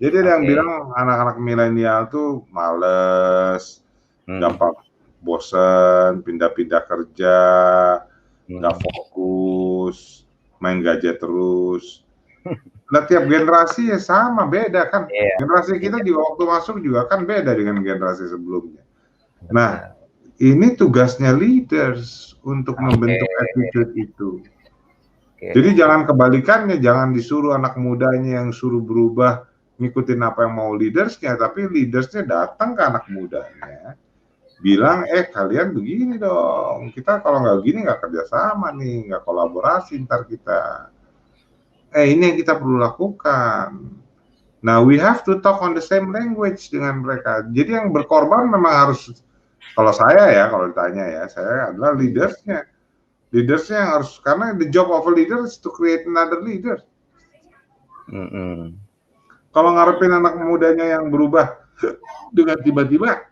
S3: Jadi ada yang bilang anak-anak milenial tuh males, gampang bosen, pindah-pindah kerja, nggak fokus, main gadget terus. Nah, tiap generasi ya sama, beda kan. Generasi kita juga waktu masuk juga kan beda dengan generasi sebelumnya. Nah, ini tugasnya leaders untuk membentuk attitude itu. Jadi jangan kebalikannya, jangan disuruh anak mudanya yang suruh berubah ngikutin apa yang mau leadersnya, tapi leadersnya datang ke anak mudanya, bilang, kalian begini dong, kita kalau nggak begini nggak kerjasama nih, nggak kolaborasi ntar kita. Ini yang kita perlu lakukan. Nah, we have to talk on the same language dengan mereka. Jadi yang berkorban memang harus, kalau saya ya, kalau ditanya ya, saya adalah leadersnya. Leadersnya yang harus, karena the job of a leader is to create another leader. Kalau ngarepin anak mudanya yang berubah dengan tiba-tiba,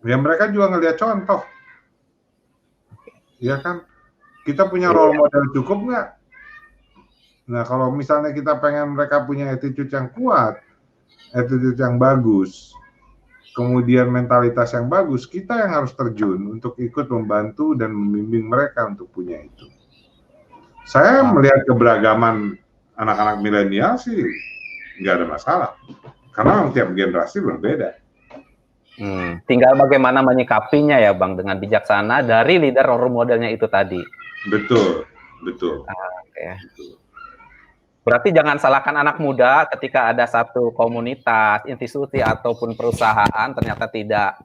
S3: ya mereka juga ngelihat contoh. Ya kan, kita punya role model cukup nggak? Nah, kalau misalnya kita pengen mereka punya attitude yang kuat, attitude yang bagus, kemudian mentalitas yang bagus, kita yang harus terjun untuk ikut membantu dan membimbing mereka untuk punya itu. Saya melihat keberagaman anak-anak milenial sih nggak ada masalah, karena tiap generasi berbeda.
S2: Tinggal bagaimana menyikapinya ya Bang, dengan bijaksana dari leader role modelnya itu tadi.
S3: Betul.
S2: Betul. Berarti jangan salahkan anak muda ketika ada satu komunitas, institusi ataupun perusahaan ternyata tidak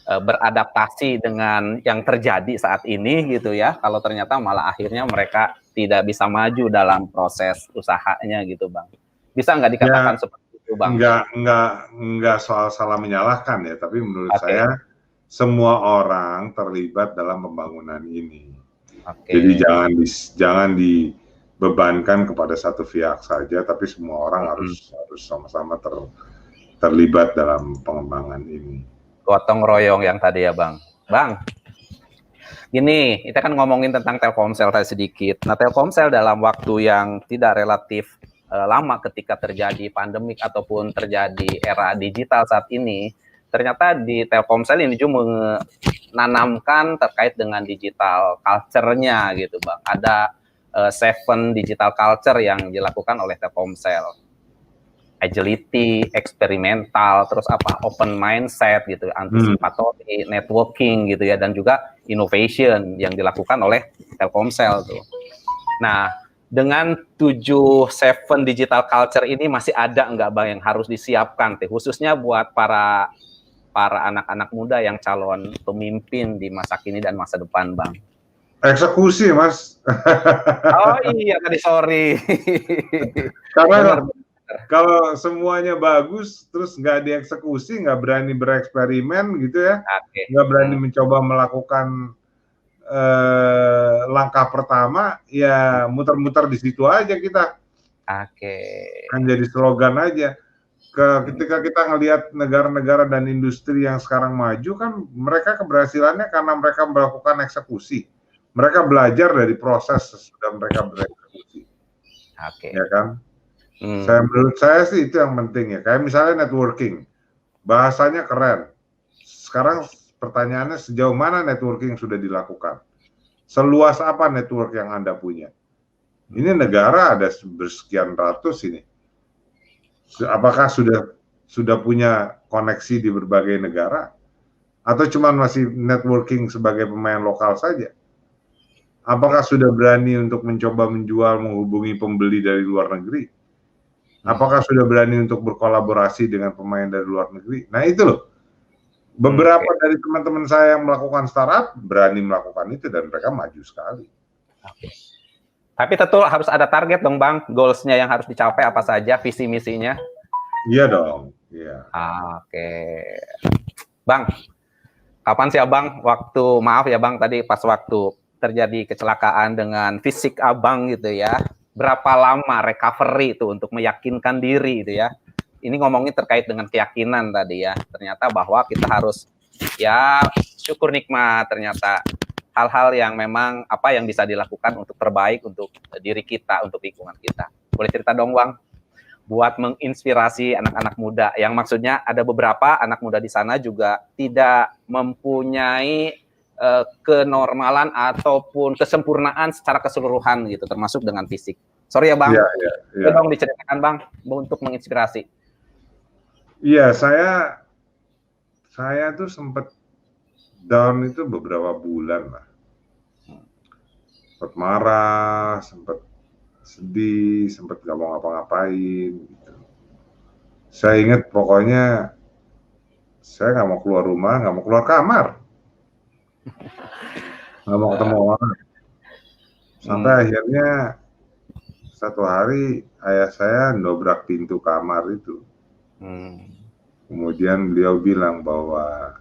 S2: beradaptasi dengan yang terjadi saat ini gitu ya. Kalau ternyata malah akhirnya mereka tidak bisa maju dalam proses usahanya gitu Bang. Bisa nggak dikatakan seperti itu Bang?
S3: Nggak soal salah menyalahkan ya, tapi menurut saya semua orang terlibat dalam pembangunan ini. Jadi jangan dibebankan kepada satu pihak saja, tapi semua orang harus sama-sama terlibat dalam pengembangan ini.
S2: Gotong royong yang tadi ya Bang. Bang, gini, kita kan ngomongin tentang Telkomsel tadi sedikit. Nah, Telkomsel dalam waktu yang tidak relatif lama ketika terjadi pandemik ataupun terjadi era digital saat ini, ternyata di Telkomsel ini juga menanamkan terkait dengan digital culture-nya gitu Bang. Ada 7 digital culture yang dilakukan oleh Telkomsel. Agility, eksperimental, terus open mindset gitu, anticipatory, networking gitu ya, dan juga innovation yang dilakukan oleh Telkomsel tuh. Nah, dengan 7 digital culture ini masih ada nggak Bang yang harus disiapkan khususnya buat para anak-anak muda yang calon pemimpin di masa kini dan masa depan Bang?
S3: Eksekusi Mas.
S2: Oh iya tadi sorry.
S3: Karena kalau semuanya bagus, terus nggak dieksekusi, nggak berani bereksperimen gitu ya, nggak berani mencoba melakukan langkah pertama, ya muter-muter di situ aja kita. Kan jadi slogan aja. Ketika kita ngelihat negara-negara dan industri yang sekarang maju kan, mereka keberhasilannya karena mereka melakukan eksekusi. Mereka belajar dari proses sesudah mereka bereksekusi. Ya kan? Menurut saya sih itu yang penting ya. Kayak misalnya networking, bahasanya keren. Sekarang pertanyaannya sejauh mana networking sudah dilakukan? Seluas apa network yang Anda punya? Ini negara ada bersekian ratus ini. Apakah sudah punya koneksi di berbagai negara? Atau cuma masih networking sebagai pemain lokal saja? Apakah sudah berani untuk mencoba menjual, menghubungi pembeli dari luar negeri? Apakah sudah berani untuk berkolaborasi dengan pemain dari luar negeri? Nah itu loh, beberapa dari teman-teman saya yang melakukan startup berani melakukan itu dan mereka maju sekali.
S2: Tapi tentu harus ada target dong Bang, goals-nya yang harus dicapai apa saja, visi misinya?
S3: Iya dong, iya.
S2: Bang, kapan sih Abang maaf ya Bang, tadi pas waktu terjadi kecelakaan dengan fisik Abang gitu ya, berapa lama recovery itu untuk meyakinkan diri itu ya? Ini ngomongin terkait dengan keyakinan tadi ya, ternyata bahwa kita harus ya syukur nikmat, ternyata hal-hal yang memang yang bisa dilakukan untuk terbaik untuk diri kita, untuk lingkungan kita. Boleh cerita dong Bang, buat menginspirasi anak-anak muda, yang maksudnya ada beberapa anak muda di sana juga tidak mempunyai kenormalan ataupun kesempurnaan secara keseluruhan gitu, termasuk dengan fisik. Sorry ya Bang,
S3: Iya.
S2: Dong diceritakan Bang untuk menginspirasi.
S3: Iya, saya tuh sempat down itu beberapa bulan lah. Sempat marah, sempat sedih, sempat nggak mau ngapa-ngapain gitu. Saya ingat pokoknya saya nggak mau keluar rumah, nggak mau keluar kamar, nggak mau ketemu orang. Sampai akhirnya satu hari ayah saya dobrak pintu kamar itu. Kemudian beliau bilang bahwa,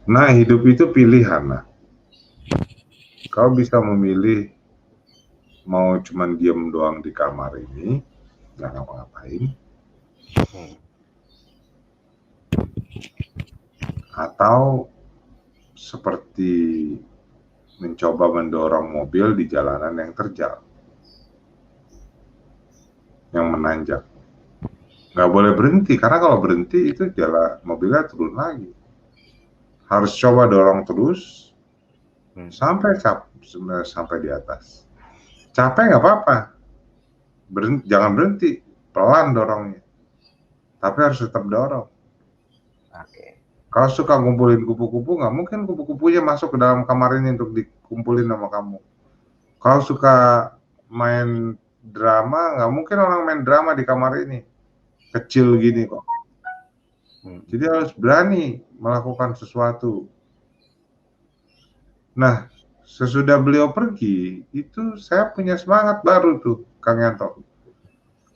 S3: nah hidup itu pilihan, nah. Kau bisa memilih mau cuman diem doang di kamar ini, nggak ngapa-ngapain, atau seperti mencoba mendorong mobil di jalanan yang terjal, yang menanjak. Nggak boleh berhenti, karena kalau berhenti itu jalan mobilnya turun lagi. Harus coba dorong terus sampai sampai di atas. Capek nggak apa-apa, jangan berhenti, pelan dorongnya, tapi harus tetap dorong. Kalau suka ngumpulin kupu-kupu, nggak mungkin kupu-kupunya masuk ke dalam kamar ini untuk dikumpulin sama kamu. Kalau suka main drama, nggak mungkin orang main drama di kamar ini, kecil gini kok. Jadi harus berani melakukan sesuatu. Nah, sesudah beliau pergi, itu saya punya semangat baru tuh, Kang Yanto.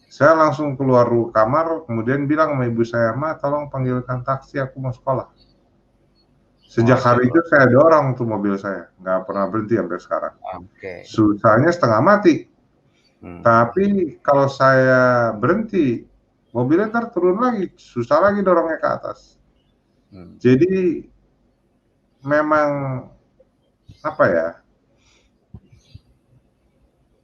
S3: Saya langsung keluar kamar, kemudian bilang sama ibu saya, Ma, tolong panggilkan taksi, aku mau sekolah. Sejak hari itu saya dorong tuh mobil saya, nggak pernah berhenti sampai sekarang. Susahnya setengah mati. Tapi kalau saya berhenti, mobilnya ntar turun lagi, susah lagi dorongnya ke atas. Jadi memang apa ya?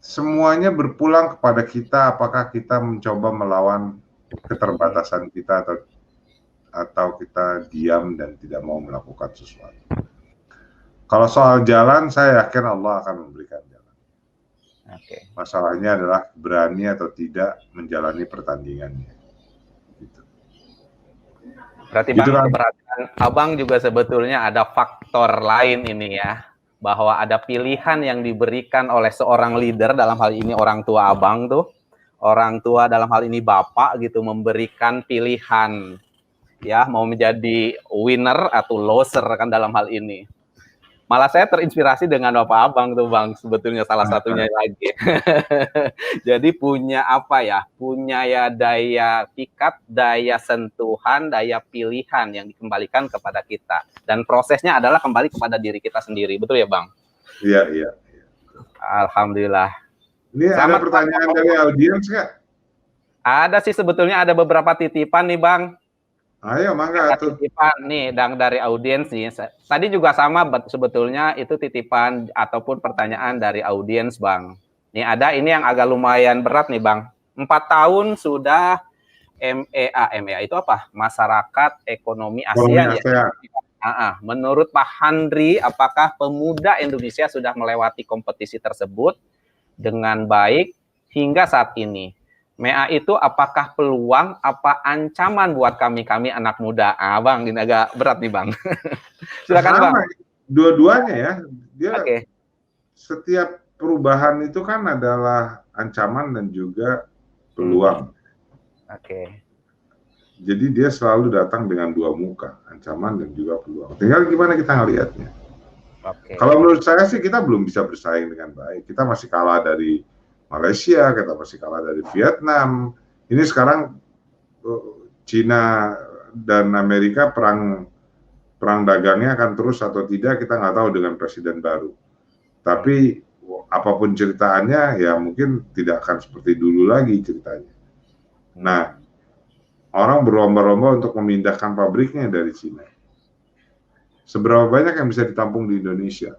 S3: Semuanya berpulang kepada kita, apakah kita mencoba melawan keterbatasan kita atau kita diam dan tidak mau melakukan sesuatu. Kalau soal jalan, saya yakin Allah akan memberikan jalan. Masalahnya adalah berani atau tidak menjalani pertandingannya. Gitu.
S2: Berarti Bang, keberhasilan Abang juga sebetulnya ada faktor lain ini ya, bahwa ada pilihan yang diberikan oleh seorang leader, dalam hal ini orang tua Abang tuh, orang tua dalam hal ini Bapak gitu, memberikan pilihan ya, mau menjadi winner atau loser kan dalam hal ini. Malah saya terinspirasi dengan Bapak Abang tuh Bang, sebetulnya salah satunya lagi. Jadi punya apa ya, punya ya daya pikat, daya sentuhan, daya pilihan yang dikembalikan kepada kita. Dan prosesnya adalah kembali kepada diri kita sendiri, betul ya Bang?
S3: Iya, iya.
S2: Alhamdulillah.
S3: Ini ada pertanyaan dari audiens nggak?
S2: Ada sih, sebetulnya ada beberapa titipan nih Bang.
S3: Ayo, mangga tuh.
S2: Titipan nih dari audiens nih. Tadi juga sama sebetulnya, itu titipan ataupun pertanyaan dari audiens Bang. Nih ada ini yang agak lumayan berat nih Bang. 4 tahun sudah MEA itu apa? Masyarakat Ekonomi ASEAN ya. Menurut Pak Handri, apakah pemuda Indonesia sudah melewati kompetisi tersebut dengan baik hingga saat ini? MEA itu apakah peluang, apa ancaman buat kami anak muda? Bang, ini agak berat nih Bang. Silakan Bang.
S3: Dua-duanya ya. Dia setiap perubahan itu kan adalah ancaman dan juga peluang. Jadi dia selalu datang dengan dua muka, ancaman dan juga peluang. Tinggal gimana kita ngelihatnya. Kalau menurut saya sih kita belum bisa bersaing dengan baik. Kita masih kalah dari Malaysia, kita masih kalah dari Vietnam. Ini sekarang Cina dan Amerika perang dagangnya akan terus atau tidak, kita nggak tahu dengan presiden baru. Tapi apapun ceritaannya, ya mungkin tidak akan seperti dulu lagi ceritanya. Nah, orang berlomba-lomba untuk memindahkan pabriknya dari Cina. Seberapa banyak yang bisa ditampung di Indonesia?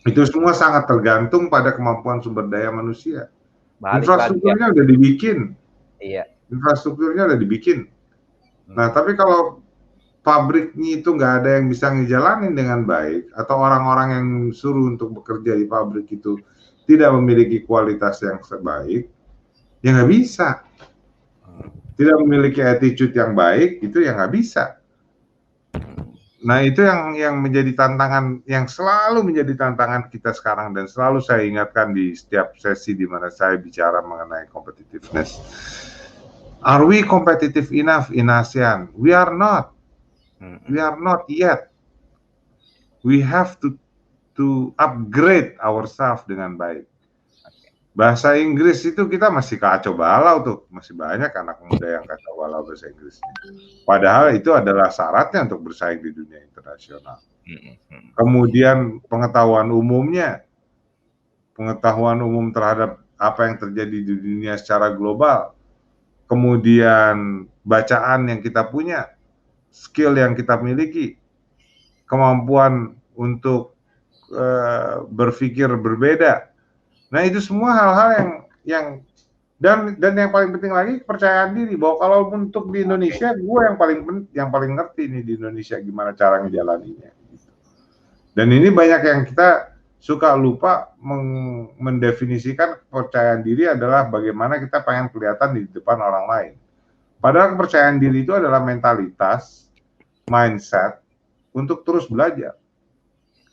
S3: Itu semua sangat tergantung pada kemampuan sumber daya manusia. Infrastrukturnya udah dibikin. Iya. Infrastrukturnya udah dibikin. Nah, tapi kalau pabriknya itu nggak ada yang bisa ngejalanin dengan baik, atau orang-orang yang suruh untuk bekerja di pabrik itu tidak memiliki kualitas yang terbaik, ya nggak bisa. Tidak memiliki attitude yang baik, itu ya nggak bisa. Nah, itu yang menjadi tantangan, yang selalu menjadi tantangan kita sekarang, dan selalu saya ingatkan di setiap sesi di mana saya bicara mengenai competitiveness. Are we competitive enough in ASEAN? We are not. We are not yet. We have to upgrade ourselves dengan baik. Bahasa Inggris itu kita masih kacau balau tuh, masih banyak anak muda yang kacau balau bahasa Inggrisnya. Padahal itu adalah syaratnya untuk bersaing di dunia internasional. Kemudian pengetahuan umumnya, pengetahuan umum terhadap apa yang terjadi di dunia secara global, kemudian bacaan yang kita punya, skill yang kita miliki, kemampuan untuk berpikir berbeda. Nah, itu semua hal-hal yang dan yang paling penting lagi kepercayaan diri, bahwa kalau untuk di Indonesia, gue yang paling ngerti nih di Indonesia gimana cara ngejalaninnya. Dan ini banyak yang kita suka lupa mendefinisikan kepercayaan diri adalah bagaimana kita pengen kelihatan di depan orang lain. Padahal kepercayaan diri itu adalah mentalitas, mindset untuk terus belajar.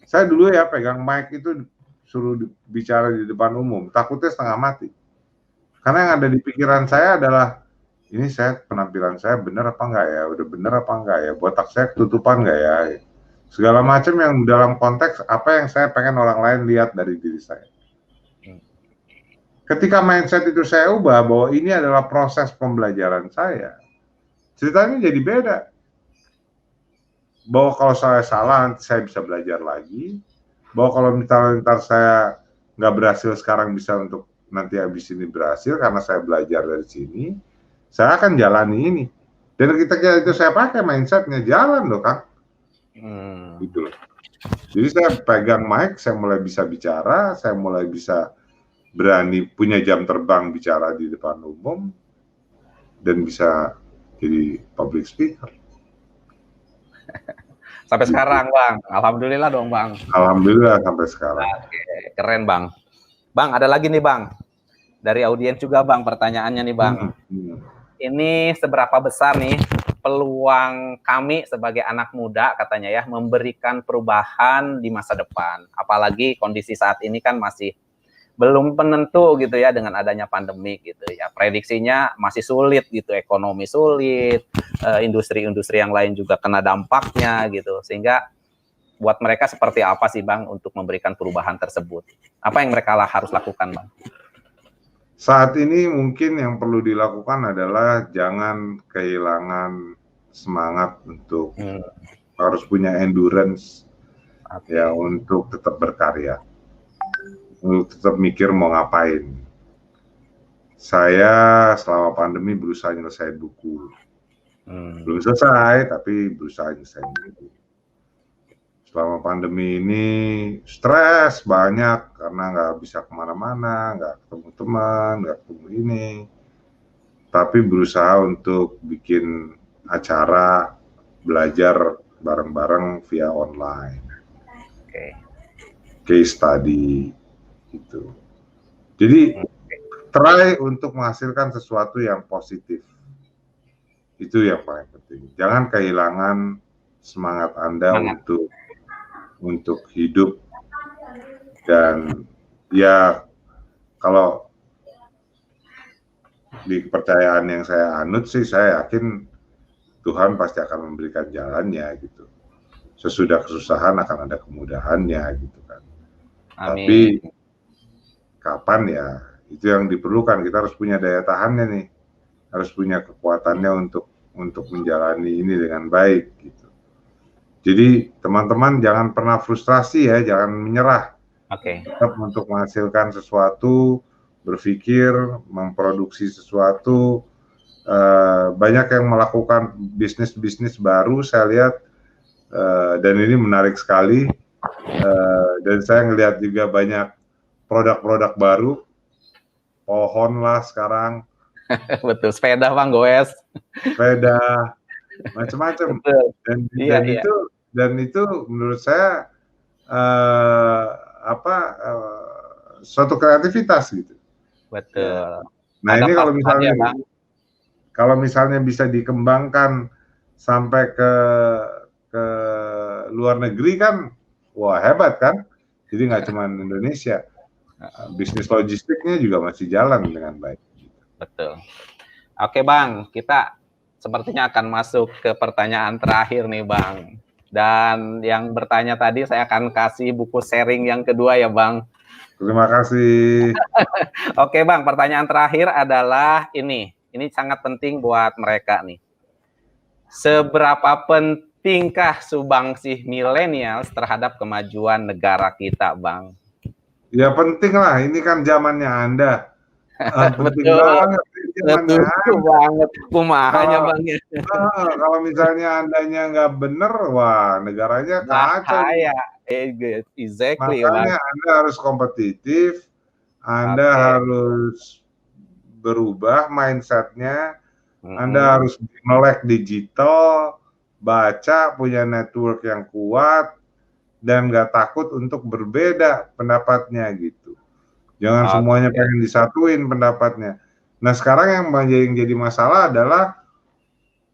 S3: Saya dulu ya pegang mic itu suruh bicara di depan umum, takutnya setengah mati. Karena yang ada di pikiran saya adalah, ini penampilan saya benar apa enggak ya, udah benar apa enggak ya, botak saya ketutupan enggak ya, segala macam yang dalam konteks apa yang saya pengen orang lain lihat dari diri saya. Ketika mindset itu saya ubah bahwa ini adalah proses pembelajaran saya, ceritanya jadi beda. Bahwa kalau saya salah, nanti saya bisa belajar lagi. Bahwa kalau ntar saya nggak berhasil sekarang, bisa untuk nanti habis ini berhasil karena saya belajar dari sini. Saya akan jalani ini. Dan ketika itu saya pakai mindsetnya, jalan loh Kang. Gitu loh. Jadi saya pegang mic, saya mulai bisa bicara, saya mulai bisa berani punya jam terbang bicara di depan umum, dan bisa jadi public speaker.
S2: Sampai sekarang Bang, alhamdulillah dong Bang.
S3: Alhamdulillah sampai sekarang.
S2: Oke, keren Bang. Bang, ada lagi nih Bang, dari audiens juga Bang, pertanyaannya nih Bang. Ini seberapa besar nih peluang kami sebagai anak muda katanya ya memberikan perubahan di masa depan, apalagi kondisi saat ini kan masih belum penentu gitu ya, dengan adanya pandemi gitu ya, prediksinya masih sulit gitu, ekonomi sulit, industri-industri yang lain juga kena dampaknya gitu, sehingga buat mereka seperti apa sih Bang untuk memberikan perubahan tersebut? Apa yang mereka harus lakukan Bang?
S3: Saat ini mungkin yang perlu dilakukan adalah jangan kehilangan semangat untuk harus punya endurance ya untuk tetap berkarya, untuk tetap mikir mau ngapain. Saya selama pandemi berusaha nyelesain buku, belum selesai tapi berusaha nyelesain buku. Selama pandemi ini stres banyak karena nggak bisa kemana-mana, nggak ketemu teman, nggak ketemu ini. Tapi berusaha untuk bikin acara belajar bareng-bareng via online. Case study gitu. Jadi try untuk menghasilkan sesuatu yang positif. Itu yang paling penting. Jangan kehilangan semangat Anda untuk hidup. Dan ya kalau di kepercayaan yang saya anut sih, saya yakin Tuhan pasti akan memberikan jalannya gitu. Sesudah kesusahan akan ada kemudahannya gitu kan. Amin. Tapi kapan ya, itu yang diperlukan. Kita harus punya daya tahannya nih, harus punya kekuatannya untuk menjalani ini dengan baik gitu. Jadi teman-teman jangan pernah frustrasi ya, jangan menyerah. Tetap untuk menghasilkan sesuatu, berpikir, memproduksi sesuatu. Banyak yang melakukan bisnis baru, saya lihat, dan ini menarik sekali. Dan saya ngelihat juga banyak produk-produk baru, pohon lah sekarang.
S2: Betul, sepeda Bang, goes.
S3: Sepeda, macam-macam. Dan itu menurut saya suatu kreativitas gitu.
S2: Betul.
S3: Nah, ini kalau misalnya bisa dikembangkan sampai ke luar negeri kan, wah hebat kan. Jadi nggak cuma Indonesia, bisnis logistiknya juga masih jalan dengan baik.
S2: Betul. Oke Bang, kita sepertinya akan masuk ke pertanyaan terakhir nih Bang. Dan yang bertanya tadi saya akan kasih buku sharing yang kedua ya Bang.
S3: Terima kasih.
S2: Oke Bang, pertanyaan terakhir adalah ini sangat penting buat mereka nih. Seberapa pentingkah sumbangsi milenials terhadap kemajuan negara kita Bang?
S3: Ya penting lah, ini kan zamannya Anda. Penting
S2: Betul.
S3: banget.
S2: Betul banget, kumahanya Bang ya.
S3: Kalau misalnya Andanya nggak bener, wah negaranya kacau.
S2: Bahaya. Exactly,
S3: Makanya
S2: Bang.
S3: Anda harus kompetitif, Anda harus berubah mindsetnya, Anda harus melek digital, baca, punya network yang kuat, dan nggak takut untuk berbeda pendapatnya gitu. Jangan semuanya pengen disatuin pendapatnya. Nah sekarang yang jadi masalah adalah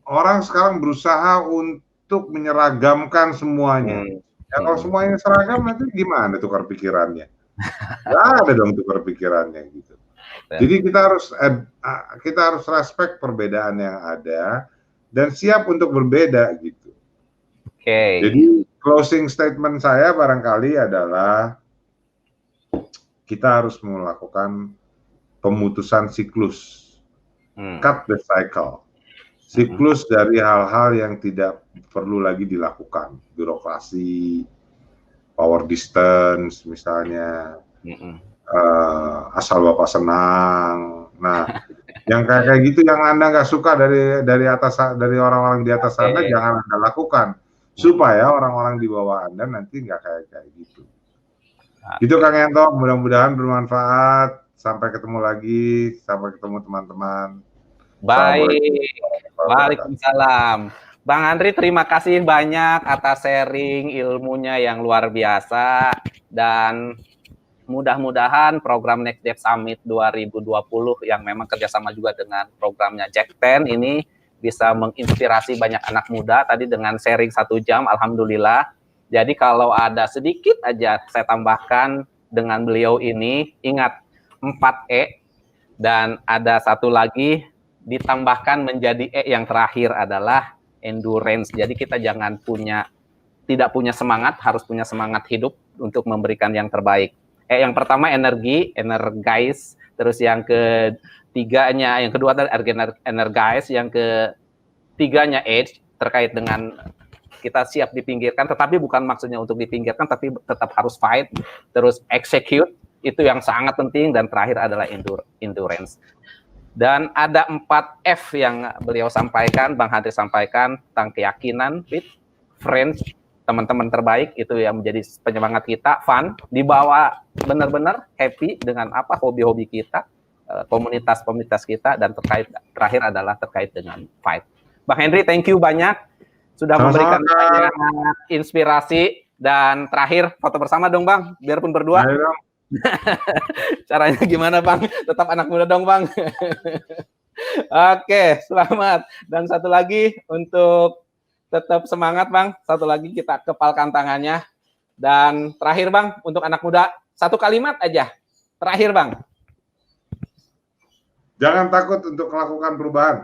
S3: orang sekarang berusaha untuk menyeragamkan semuanya. Ya kalau semuanya seragam nanti gimana tukar pikirannya? Nggak ada dong tukar pikirannya gitu. Jadi kita harus respect perbedaan yang ada dan siap untuk berbeda gitu. Jadi closing statement saya barangkali adalah kita harus melakukan pemutusan siklus, cut the cycle. Siklus dari hal-hal yang tidak perlu lagi dilakukan, birokrasi, power distance misalnya, asal bapak senang. Nah, yang kayak gitu yang Anda nggak suka dari orang-orang di atas Anda jangan Anda lakukan, supaya orang-orang di bawah Anda nanti nggak kayak gitu. Gitu Kang Yanto, mudah-mudahan bermanfaat. Sampai ketemu lagi, sampai ketemu teman-teman.
S2: Baik, waalaikumsalam. Bang Andri, terima kasih banyak atas sharing ilmunya yang luar biasa, dan mudah-mudahan program Next Step Summit 2020 yang memang kerjasama juga dengan programnya Jakten ini bisa menginspirasi banyak anak muda. Tadi dengan sharing 1 jam, alhamdulillah. Jadi kalau ada sedikit aja saya tambahkan dengan beliau ini, ingat 4E, dan ada satu lagi ditambahkan menjadi yang terakhir adalah endurance. Jadi kita tidak punya semangat, harus punya semangat hidup untuk memberikan yang terbaik. Yang pertama energi, energize. Terus yang kedua adalah energize. Yang ketiganya age, terkait dengan kita siap dipinggirkan, tetapi bukan maksudnya untuk dipinggirkan, tapi tetap harus fight. Terus execute, itu yang sangat penting. Dan terakhir adalah endurance. Dan ada 4F yang beliau sampaikan, Bang Andri sampaikan, tentang keyakinan, fit, friends, teman-teman terbaik, itu yang menjadi penyemangat kita, fun, dibawa benar-benar happy dengan hobi-hobi kita, komunitas-komunitas kita, dan terakhir adalah terkait dengan fight. Bang Henry, thank you banyak, sudah memberikan banyak inspirasi, dan terakhir, foto bersama dong Bang, biarpun berdua.
S3: Ayo.
S2: Caranya gimana Bang? Tetap anak muda dong Bang. Oke, selamat. Dan satu lagi untuk tetap semangat Bang, satu lagi kita kepalkan tangannya. Dan terakhir Bang, untuk anak muda, satu kalimat aja. Terakhir Bang.
S3: Jangan takut untuk melakukan perubahan.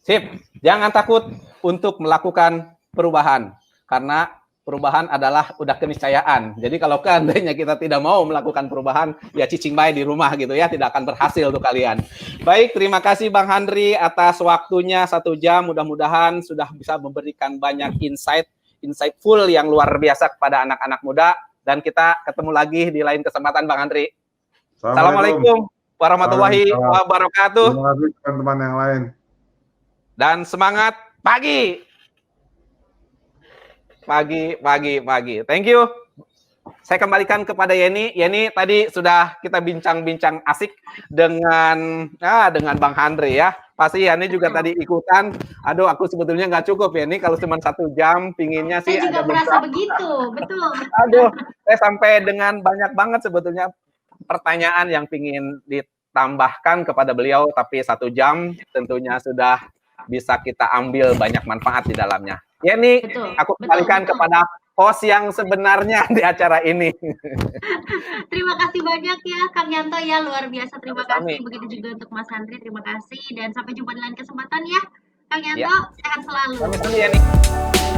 S2: Sip, jangan takut untuk melakukan perubahan. Karena perubahan adalah udah keniscayaan. Jadi kalau seandainya kita tidak mau melakukan perubahan, ya cicing bae di rumah gitu ya, tidak akan berhasil untuk kalian. Baik, terima kasih Bang Andri atas waktunya 1 jam. Mudah-mudahan sudah bisa memberikan banyak insightful yang luar biasa kepada anak-anak muda. Dan kita ketemu lagi di lain kesempatan Bang Andri. Assalamualaikum warahmatullahi wabarakatuh.
S3: Terima kasih teman-teman yang lain.
S2: Dan semangat pagi. Pagi. Thank you. Saya kembalikan kepada Yeni. Yeni, tadi sudah kita bincang-bincang asik dengan Bang Andri ya. Pasti Yeni juga tadi ikutan. Aduh, aku sebetulnya nggak cukup Yeni kalau cuma 1 jam. Pinginnya sih.
S1: Saya juga merasa begitu, betul.
S2: Aduh, saya sampai dengan banyak banget sebetulnya pertanyaan yang pingin ditambahkan kepada beliau. Tapi 1 jam tentunya sudah bisa kita ambil banyak manfaat di dalamnya. Yeni, aku kembalikan kepada host yang sebenarnya di acara ini.
S1: Terima kasih banyak ya Kang Yanto ya, luar biasa. Terima
S2: Sami.
S1: kasih. Begitu juga untuk Mas Andri, terima kasih. Dan sampai jumpa di lain kesempatan ya. Kang
S2: Ya.
S1: Yanto, sehat selalu.
S2: Sami-sami ya nih.